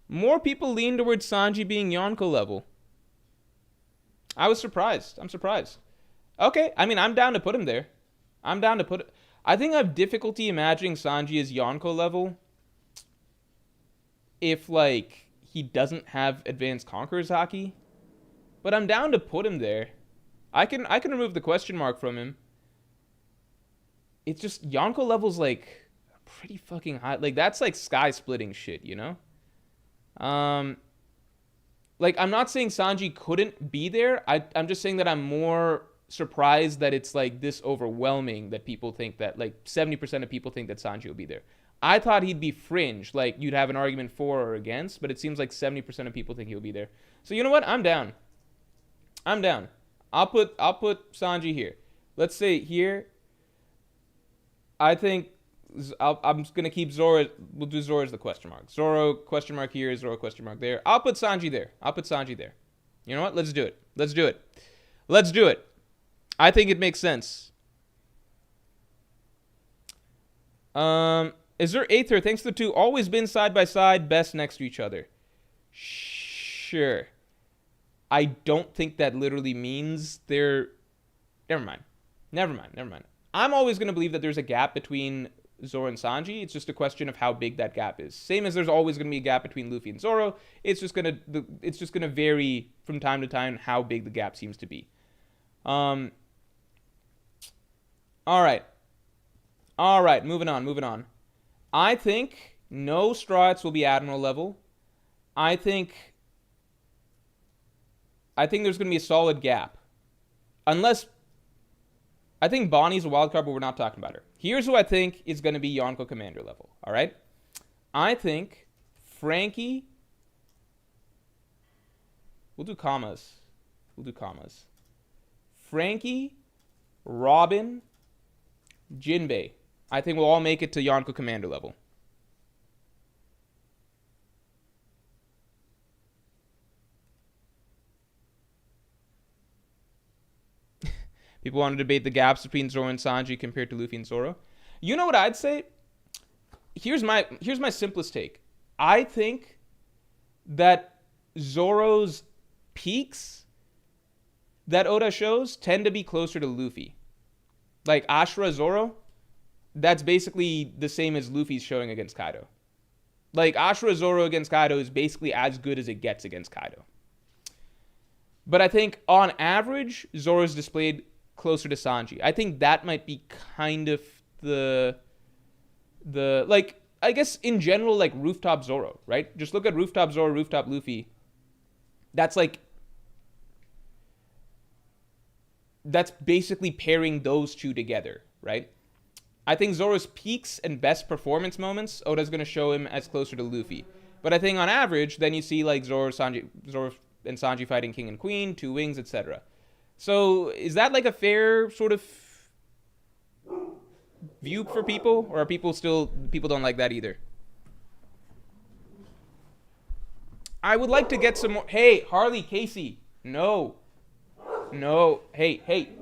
More people lean towards Sanji being Yonko level. I was surprised. I'm surprised. Okay, I mean, I'm down to put him there. I think I have difficulty imagining Sanji as Yonko level if, like, he doesn't have advanced Conqueror's Haki. But I'm down to put him there. I can remove the question mark from him. It's just Yonko level's, like, pretty fucking high. Like, that's, like, sky-splitting shit, you know? Let's Like, I'm not saying Sanji couldn't be there. I'm just saying that I'm more surprised that it's like this overwhelming that people think that like 70% of people think that Sanji will be there. I thought he'd be fringe, like you'd have an argument for or against, but it seems like 70% of people think he'll be there. So you know what? I'm down. I'm down. I'll put Sanji here. Let's say here. I think I'm just gonna keep Zoro. We'll do Zoro as the question mark. Zoro question mark here. Zoro question mark there. I'll put Sanji there. You know what? Let's do it. Let's do it. I think it makes sense. Is there Aether? Thanks to the 2. Always been side by side, best next to each other. Sure. I don't think that literally means they're... Never mind. I'm always going to believe that there's a gap between Zoro and Sanji. It's just a question of how big that gap is. Same as there's always going to be a gap between Luffy and Zoro. It's just going to vary from time to time how big the gap seems to be. All right, moving on. I think no Straw Hats will be Admiral level. I think there's going to be a solid gap. Unless... I think Bonnie's a wild card, but we're not talking about her. Here's who I think is going to be Yonko Commander level, all right? I think Frankie... We'll do commas. Frankie, Robin, Jinbei. I think we'll all make it to Yonko Commander level. People want to debate the gaps between Zoro and Sanji compared to Luffy and Zoro. You know what I'd say? Here's my simplest take. I think that Zoro's peaks that Oda shows tend to be closer to Luffy. Like Ashura Zoro, that's basically the same as Luffy's showing against Kaido. Like Ashura Zoro against Kaido is basically as good as it gets against Kaido. But I think on average, Zoro's displayed closer to Sanji. I think that might be kind of the like, I guess in general, like Rooftop Zoro, right? Just look at Rooftop Zoro, Rooftop Luffy. That's basically pairing those two together, right? I think Zoro's peaks and best performance moments, Oda's going to show him as closer to Luffy. But I think on average, then you see like Zoro and Sanji fighting King and Queen, Two Wings, etc. So is that like a fair sort of view for people? Or are people don't like that either? I would like to get some more. Hey, Harley, Casey. No. Hey.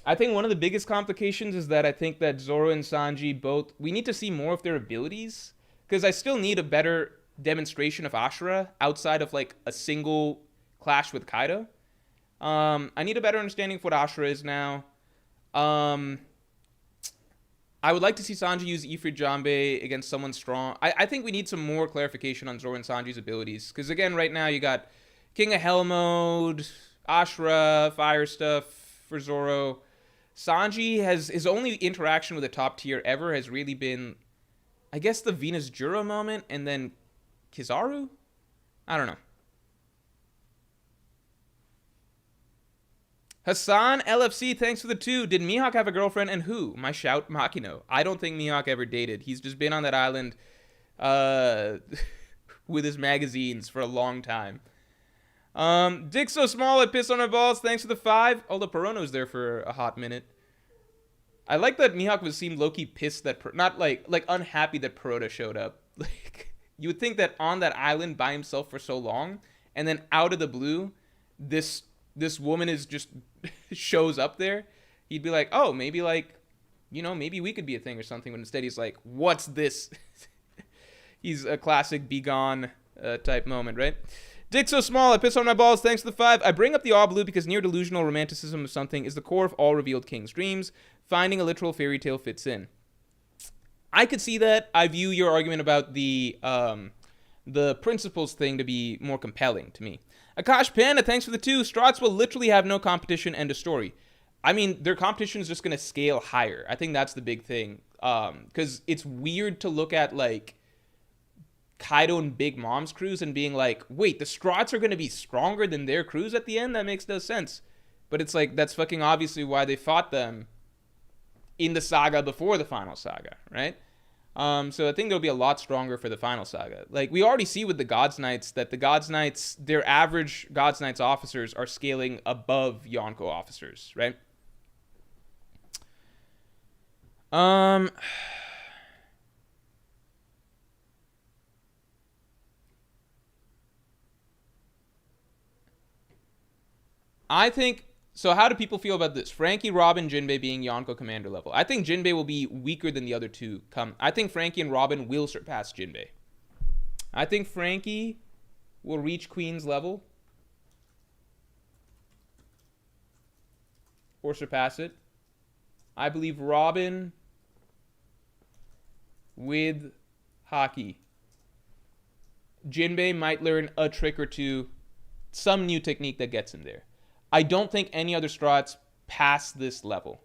I think one of the biggest complications is that I think that Zoro and Sanji both... We need to see more of their abilities. Because I still need a better demonstration of Ashura outside of like a single clash with Kaido. I need a better understanding of what Ashura is now. I would like to see Sanji use Ifrit Jambe against someone strong. I think we need some more clarification on Zoro and Sanji's abilities. Because again, right now you got King of Hell mode, Ashura, fire stuff for Zoro. Sanji his only interaction with a top tier ever has really been, I guess, the Venus Juro moment and then Kizaru? I don't know. Hassan LFC, thanks for the 2. Did Mihawk have a girlfriend and who? My shout, Makino. I don't think Mihawk ever dated. He's just been on that island with his magazines for a long time. Dick so small I piss on my balls. Thanks for the 5. Although Perono's there for a hot minute. I like that Mihawk seemed low-key pissed that... not like unhappy that Perota showed up. Like, you would think that on that island by himself for so long, and then out of the blue, this woman is just shows up there. He'd be like, oh, maybe like, you know, maybe we could be a thing or something. But instead he's like, what's this? He's a classic be gone type moment, right? Dick so small, I piss on my balls, thanks to the 5. I bring up the All Blue because near delusional romanticism of something is the core of all revealed king's dreams. Finding a literal fairy tale fits in. I could see that. I view your argument about the principles thing to be more compelling to me. Akash Panda, thanks for the 2. Strats will literally have no competition, end of story. I mean, their competition is just going to scale higher. I think that's the big thing. Because it's weird to look at, like, Kaido and Big Mom's crews and being like, wait, the Strats are going to be stronger than their crews at the end? That makes no sense. But it's like, that's fucking obviously why they fought them in the saga before the final saga, right? So I think they'll be a lot stronger for the final saga. Like, we already see with the Gods Knights that the Gods Knights, their average Gods Knights officers are scaling above Yonko officers, right? I think, so how do people feel about this? Frankie, Robin, Jinbei being Yonko commander level. I think Jinbei will be weaker than the other two. I think Frankie and Robin will surpass Jinbei. I think Frankie will reach Queen's level. Or surpass it. I believe Robin with Haki. Jinbei might learn a trick or two, some new technique that gets him there. I don't think any other Strats pass this level.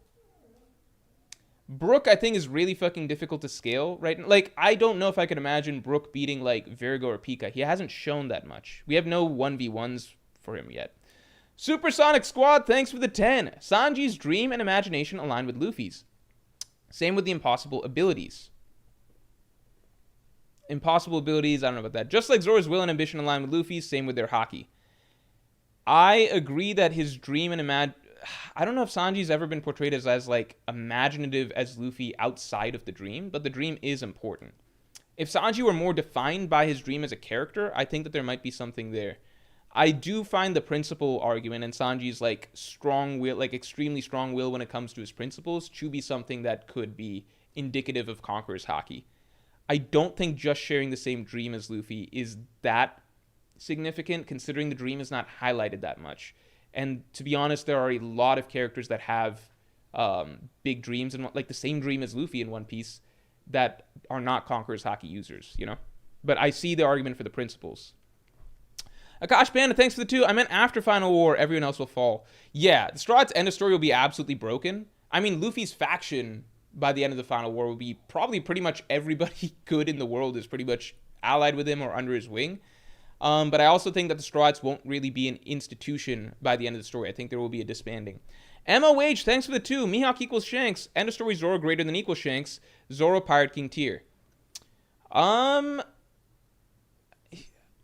Brook, I think, is really fucking difficult to scale, right? Like, I don't know if I could imagine Brook beating, like, Virgo or Pika. He hasn't shown that much. We have no 1v1s for him yet. Supersonic Squad, thanks for the 10. Sanji's dream and imagination align with Luffy's. Same with the impossible abilities. Impossible abilities, I don't know about that. Just like Zoro's will and ambition align with Luffy's, same with their Haki. I agree that his dream and I don't know if Sanji's ever been portrayed as like imaginative as Luffy outside of the dream, but the dream is important. If Sanji were more defined by his dream as a character, I think that there might be something there. I do find the principle argument and Sanji's like strong will, like extremely strong will when it comes to his principles, to be something that could be indicative of Conqueror's Haki. I don't think just sharing the same dream as Luffy is that significant, considering the dream is not highlighted that much. And to be honest, there are a lot of characters that have big dreams and like the same dream as Luffy in One Piece that are not Conqueror's Haki users, you know? But I see the argument for the principles. Akash Panda, thanks for the 2. I meant after Final War, everyone else will fall. Yeah, the Strat's end of story will be absolutely broken. I mean, Luffy's faction by the end of the Final War will be probably pretty much everybody good in the world is pretty much allied with him or under his wing. But I also think that the Strats won't really be an institution by the end of the story. I think there will be a disbanding. MOH, thanks for the 2. Mihawk equals Shanks. End of story Zoro greater than equals Shanks. Zoro Pirate King tier.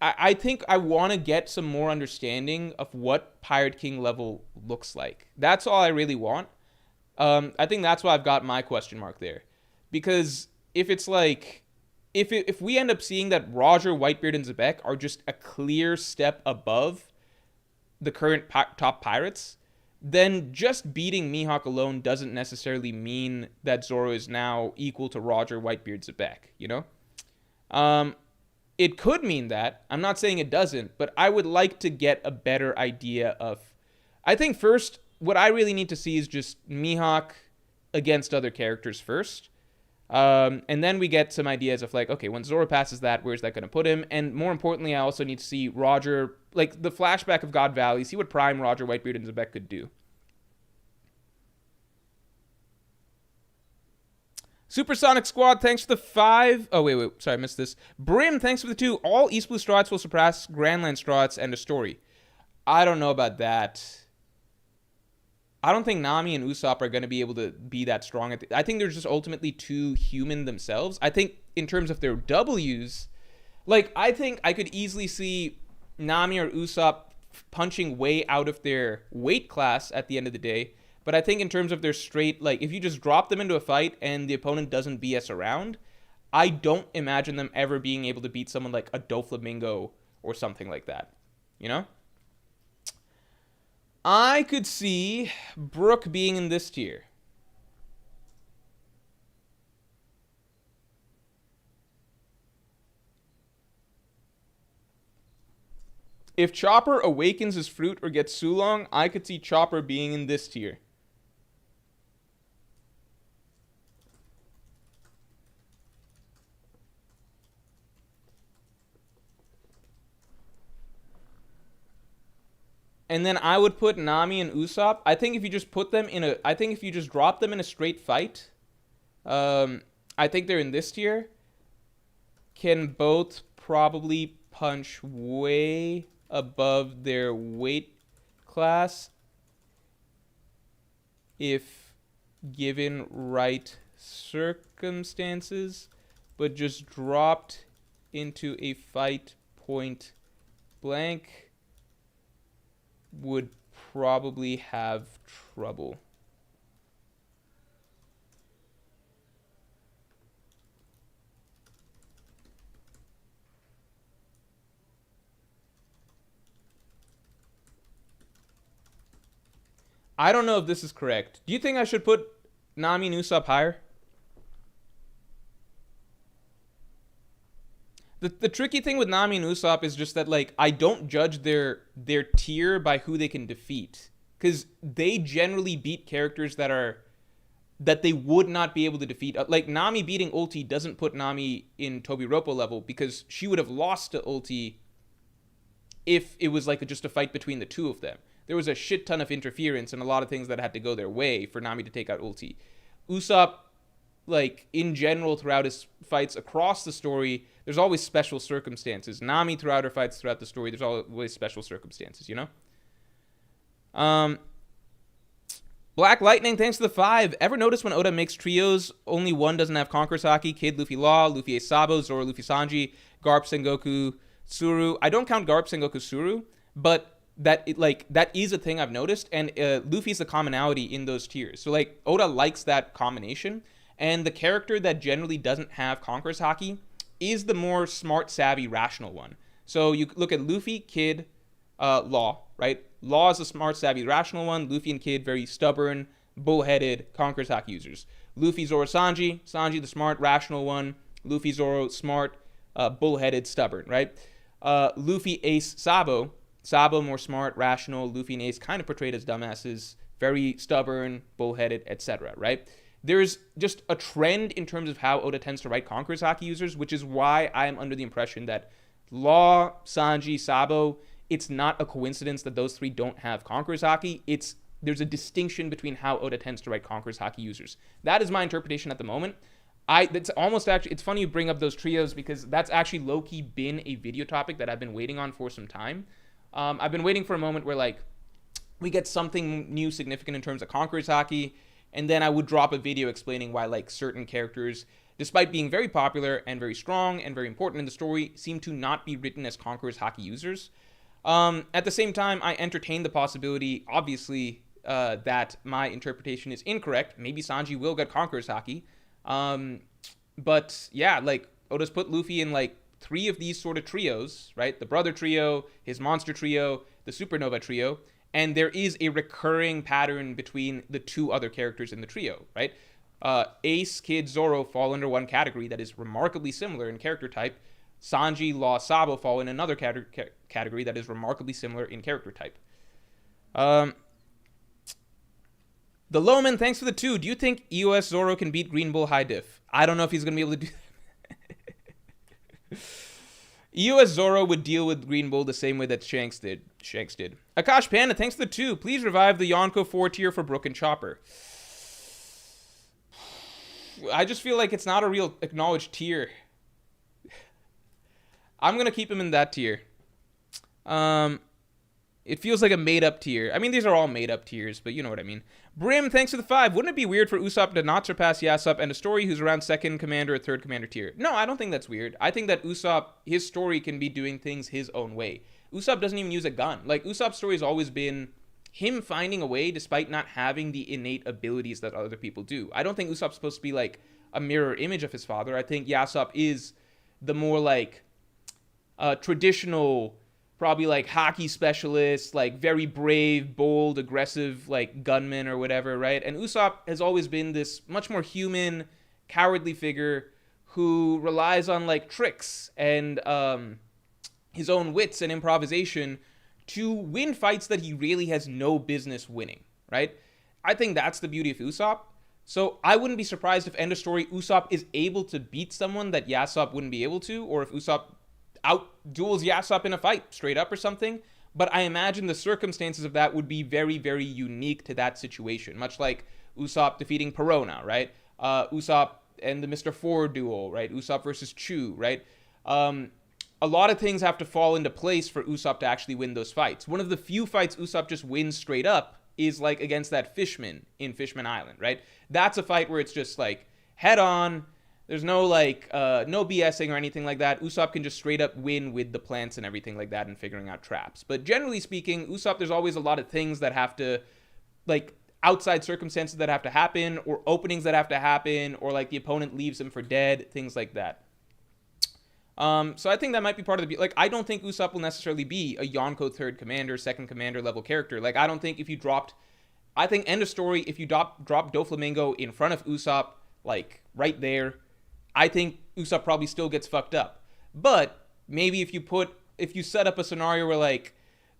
I think I want to get some more understanding of what Pirate King level looks like. That's all I really want. I think that's why I've got my question mark there. Because if it's like... If we end up seeing that Roger, Whitebeard, and Zebek are just a clear step above the current top pirates, then just beating Mihawk alone doesn't necessarily mean that Zoro is now equal to Roger, Whitebeard, Zebek, you know? It could mean that. I'm not saying it doesn't, but I would like to get a better idea of... I think first, what I really need to see is just Mihawk against other characters first. And then we get some ideas of like, okay, when Zoro passes that, where's that going to put him? And more importantly, I also need to see Roger, like the flashback of God Valley, see what Prime, Roger, Whitebeard, and Zebek could do. Supersonic Squad, thanks for the 5. Oh, wait, sorry, I missed this. Brim, thanks for the 2. All East Blue Strats will surpass Grandland Strats and a story. I don't know about that. I don't think Nami and Usopp are going to be able to be that strong. I think they're just ultimately too human themselves. I think in terms of their Ws, like, I think I could easily see Nami or Usopp punching way out of their weight class at the end of the day. But I think in terms of their straight, like, if you just drop them into a fight and the opponent doesn't BS around, I don't imagine them ever being able to beat someone like a Doflamingo or something like that. You know? I could see Brook being in this tier. If Chopper awakens his fruit or gets Sulong, I could see Chopper being in this tier. And then I would put Nami and Usopp. I think if you just put them in a... I think if you just drop them in a straight fight, I think they're in this tier. Can both probably punch way above their weight class if given right circumstances, but just dropped into a fight point blank would probably have trouble. I don't know if this is correct. Do you think I should put Nami and Usopp higher? The tricky thing with Nami and Usopp is just that, like, I don't judge their tier by who they can defeat, because they generally beat characters that they would not be able to defeat. Like, Nami beating Ulti doesn't put Nami in Tobi Roppo level, because she would have lost to Ulti if it was like just a fight between the two of them. There was a shit ton of interference and a lot of things that had to go their way for Nami to take out Ulti. Usopp, like, in general, throughout his fights across the story, there's always special circumstances. Nami, throughout her fights throughout the story, there's always special circumstances, you know? Black Lightning, thanks for the 5. Ever notice when Oda makes trios, only one doesn't have Conqueror's Haki? Kid, Luffy Law, Luffy Ace Sabo, Zoro, Luffy Sanji, Garp, Sengoku, Tsuru. I don't count Garp, Sengoku, Tsuru, but that is a thing I've noticed, and Luffy's the commonality in those tiers. So, like, Oda likes that combination, and the character that generally doesn't have Conqueror's Haki is the more smart, savvy, rational one. So you look at Luffy, Kid, Law, right? Law is the smart, savvy, rational one. Luffy and Kid, very stubborn, bullheaded, Conqueror's Haki users. Luffy, Zoro, Sanji. Sanji, the smart, rational one. Luffy, Zoro, smart, bullheaded, stubborn, right? Luffy, Ace, Sabo. Sabo, more smart, rational. Luffy and Ace kind of portrayed as dumbasses, very stubborn, bullheaded, etc., right? There's just a trend in terms of how Oda tends to write Conqueror's Haki users, which is why I am under the impression that Law, Sanji, Sabo, it's not a coincidence that those three don't have Conqueror's Haki. There's a distinction between how Oda tends to write Conqueror's Haki users. That is my interpretation at the moment. It's funny you bring up those trios, because that's actually low-key been a video topic that I've been waiting on for some time. I've been waiting for a moment where, like, we get something new significant in terms of Conqueror's Haki, and then I would drop a video explaining why, like, certain characters, despite being very popular and very strong and very important in the story, seem to not be written as Conqueror's Haki users. At the same time, I entertain the possibility, obviously, that my interpretation is incorrect. Maybe Sanji will get Conqueror's Haki. But yeah, like, Oda's put Luffy in, like, 3 of these sort of trios, right? The brother trio, his monster trio, the supernova trio, and there is a recurring pattern between the 2 other characters in the trio, right? Ace, Kid, Zoro fall under one category that is remarkably similar in character type. Sanji, Law, Sabo fall in another category that is remarkably similar in character type. The Lowman, thanks for the 2. Do you think EOS Zoro can beat Green Bull High Diff? I don't know if he's going to be able to do that. EOS Zoro would deal with Green Bull the same way that Shanks did. Akash Panda, thanks for the 2. Please revive the Yonko 4 tier for Brook and Chopper. I just feel like it's not a real acknowledged tier. I'm going to keep him in that tier. It feels like a made-up tier. I mean, these are all made-up tiers, but you know what I mean. Brim, thanks for the 5. Wouldn't it be weird for Usopp to not surpass Yasopp and a story who's around 2nd commander or 3rd commander tier? No, I don't think that's weird. I think that Usopp, his story can be doing things his own way. Usopp doesn't even use a gun. Like, Usopp's story has always been him finding a way despite not having the innate abilities that other people do. I don't think Usopp's supposed to be, like, a mirror image of his father. I think Yasopp is the more, like, traditional, probably, like, hockey specialist, like, very brave, bold, aggressive, like, gunman or whatever, right? And Usopp has always been this much more human, cowardly figure who relies on, like, tricks and his own wits and improvisation to win fights that he really has no business winning, right? I think that's the beauty of Usopp. So I wouldn't be surprised if, end of story, Usopp is able to beat someone that Yasopp wouldn't be able to, or if Usopp out-duels Yasopp in a fight, straight up or something. But I imagine the circumstances of that would be very, very unique to that situation. Much like Usopp defeating Perona, right? Usopp and the Mr. Four duel, right? Usopp versus Chu, right? a lot of things have to fall into place for Usopp to actually win those fights. One of the few fights Usopp just wins straight up is like against that Fishman in Fishman Island, right? That's a fight where it's just like head on. There's no like no BSing or anything like that. Usopp can just straight up win with the plants and everything like that and figuring out traps. But generally speaking, Usopp, there's always a lot of things that have to, like, outside circumstances that have to happen, or openings that have to happen, or like the opponent leaves him for dead, things like that. So I think that might be part of the... Like, I don't think Usopp will necessarily be a Yonko third commander, second commander level character. Like, I don't think if you dropped... I think, end of story, if you drop Doflamingo in front of Usopp, like, right there, I think Usopp probably still gets fucked up. But maybe if you set up a scenario where, like,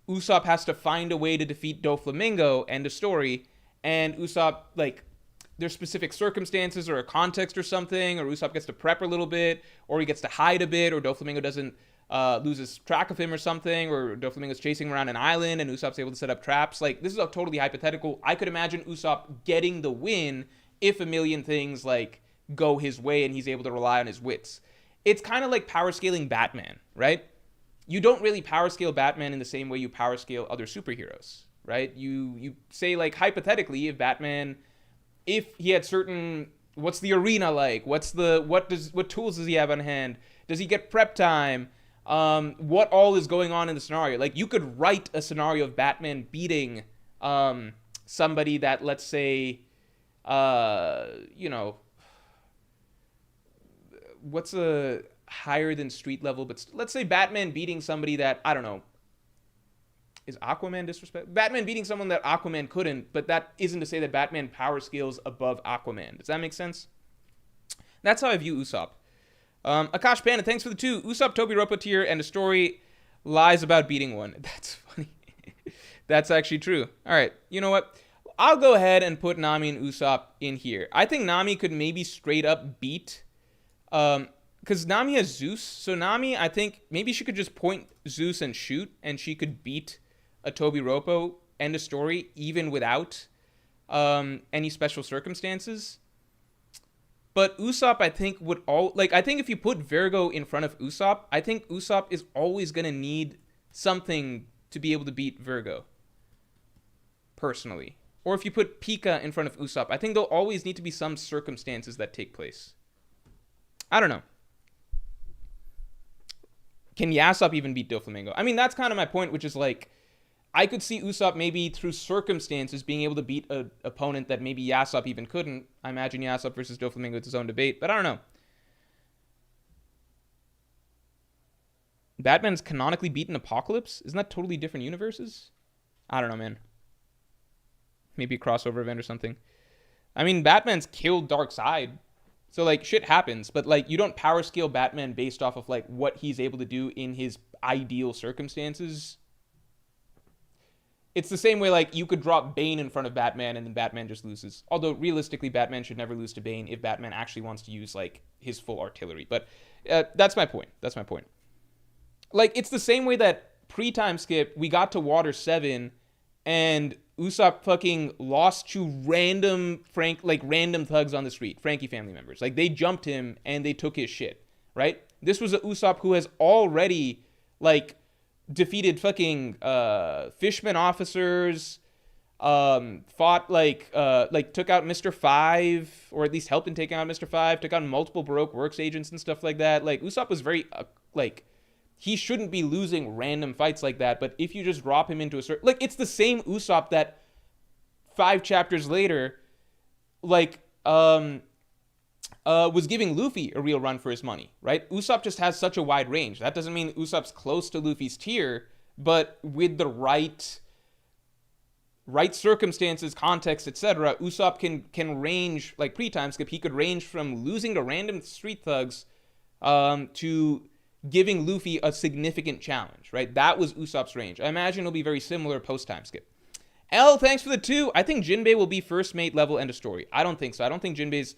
Usopp has to find a way to defeat Doflamingo, end of story, and Usopp, like... there's specific circumstances or a context or something, or Usopp gets to prep a little bit, or he gets to hide a bit, or Doflamingo doesn't loses track of him or something, or Doflamingo's chasing around an island and Usopp's able to set up traps. Like, this is a totally hypothetical. I could imagine Usopp getting the win if a million things, like, go his way and he's able to rely on his wits. It's kind of like power scaling Batman, right? You don't really power scale Batman in the same way you power scale other superheroes, right? You say, like, hypothetically, if he had certain, what's the arena like? What tools does he have on hand? Does he get prep time? What all is going on in the scenario? Like, you could write a scenario of Batman beating somebody that, let's say, what's a higher than street level, but let's say Batman beating somebody that, I don't know, is Aquaman disrespect? Batman beating someone that Aquaman couldn't, but that isn't to say that Batman power scales above Aquaman. Does that make sense? That's how I view Usopp. Akash Panda, thanks for the 2. Usopp, Tobi Roppo tier, and a story lies about beating one. That's funny. That's actually true. All right, you know what? I'll go ahead and put Nami and Usopp in here. I think Nami could maybe straight up beat... because Nami has Zeus, so Nami, I think maybe she could just point Zeus and shoot, and she could beat a Tobi Roppo, end of story, even without any special circumstances. But Usopp, I think, I think if you put Virgo in front of Usopp, I think Usopp is always going to need something to be able to beat Virgo, personally. Or if you put Pika in front of Usopp, I think there'll always need to be some circumstances that take place. I don't know. Can Yasopp even beat Doflamingo? I mean, that's kind of my point, which is like, I could see Usopp maybe through circumstances being able to beat an opponent that maybe Yasopp even couldn't. I imagine Yasopp versus Doflamingo is its own debate, but I don't know. Batman's canonically beaten Apocalypse? Isn't that totally different universes? I don't know, man. Maybe a crossover event or something. I mean, Batman's killed Darkseid. So, like, shit happens, but, like, you don't power scale Batman based off of, like, what he's able to do in his ideal circumstances. It's the same way, like, you could drop Bane in front of Batman and then Batman just loses. Although, realistically, Batman should never lose to Bane if Batman actually wants to use, like, his full artillery. But that's my point. That's my point. Like, it's the same way that pre-time skip, we got to Water 7, and Usopp fucking lost to random thugs on the street, Frankie family members. Like, they jumped him and they took his shit, right? This was a Usopp who has already, like, defeated fucking Fishman officers, fought, took out Mr. Five, or at least helped in taking out Mr. Five, took out multiple Baroque Works agents and stuff like that. Like, Usopp was very, he shouldn't be losing random fights like that, but if you just drop him into a certain... Like, it's the same Usopp that 5 chapters later, was giving Luffy a real run for his money, right? Usopp just has such a wide range. That doesn't mean Usopp's close to Luffy's tier, but with the right circumstances, context, etc., Usopp can range, like pre-time skip, he could range from losing to random street thugs to giving Luffy a significant challenge, right? That was Usopp's range. I imagine it'll be very similar post-time skip. L, thanks for the 2. I think Jinbei will be first mate level, end of story. I don't think so. I don't think Jinbei's...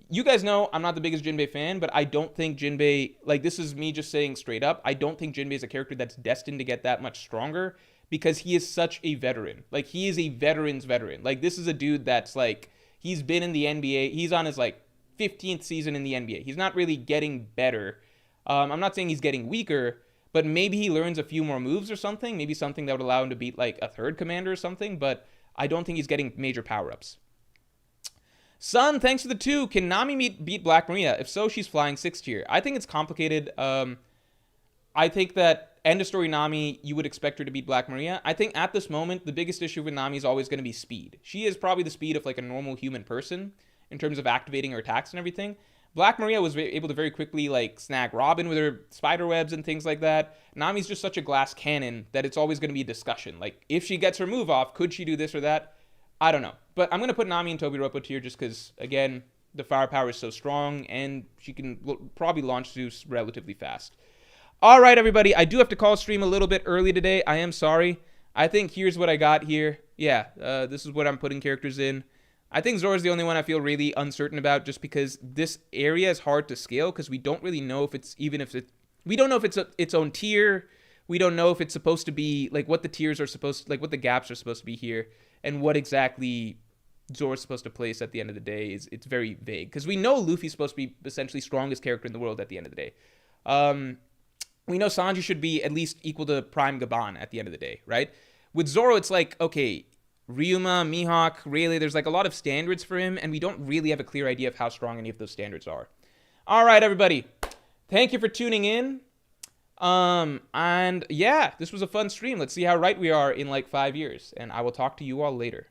You guys know I'm not the biggest Jinbei fan, but I don't think Jinbei... Like, this is me just saying straight up. I don't think Jinbei is a character that's destined to get that much stronger because he is such a veteran. Like, he is a veteran's veteran. Like, this is a dude that's, like... He's been in the NBA. He's on his, 15th season in the NBA. He's not really getting better. I'm not saying he's getting weaker, but maybe he learns a few more moves or something. Maybe something that would allow him to beat like a third commander or something, but I don't think he's getting major power-ups. Sun, thanks for the 2. Can Nami beat Black Maria? If so, she's flying 6th tier. I think it's complicated. I think that end of story Nami, you would expect her to beat Black Maria. I think at this moment, the biggest issue with Nami is always going to be speed. She is probably the speed of like a normal human person in terms of activating her attacks and everything. Black Maria was able to very quickly like snag Robin with her spider webs and things like that. Nami's just such a glass cannon that it's always going to be a discussion. Like if she gets her move off, could she do this or that? I don't know. But I'm going to put Nami and Tobi Roppo tier just because, again, the firepower is so strong and she can probably launch Zeus relatively fast. All right, everybody. I do have to call stream a little bit early today. I am sorry. I think here's what I got here. Yeah, this is what I'm putting characters in. I think Zoro's the only one I feel really uncertain about just because this area is hard to scale because we don't really know if it's we don't know if it's its own tier. We don't know if it's supposed to be like what the tiers are supposed to, like what the gaps are supposed to be here and what exactly Zoro's supposed to place at the end of the day it's very vague because we know Luffy's supposed to be essentially strongest character in the world at the end of the day. We know Sanji should be at least equal to Prime Gaban at the end of the day, right? With Zoro, it's like, okay, Ryuma, Mihawk, Rayleigh, there's like a lot of standards for him, and we don't really have a clear idea of how strong any of those standards are. All right, everybody. Thank you for tuning in. And yeah, this was a fun stream. Let's see how right we are in like 5 years, and I will talk to you all later.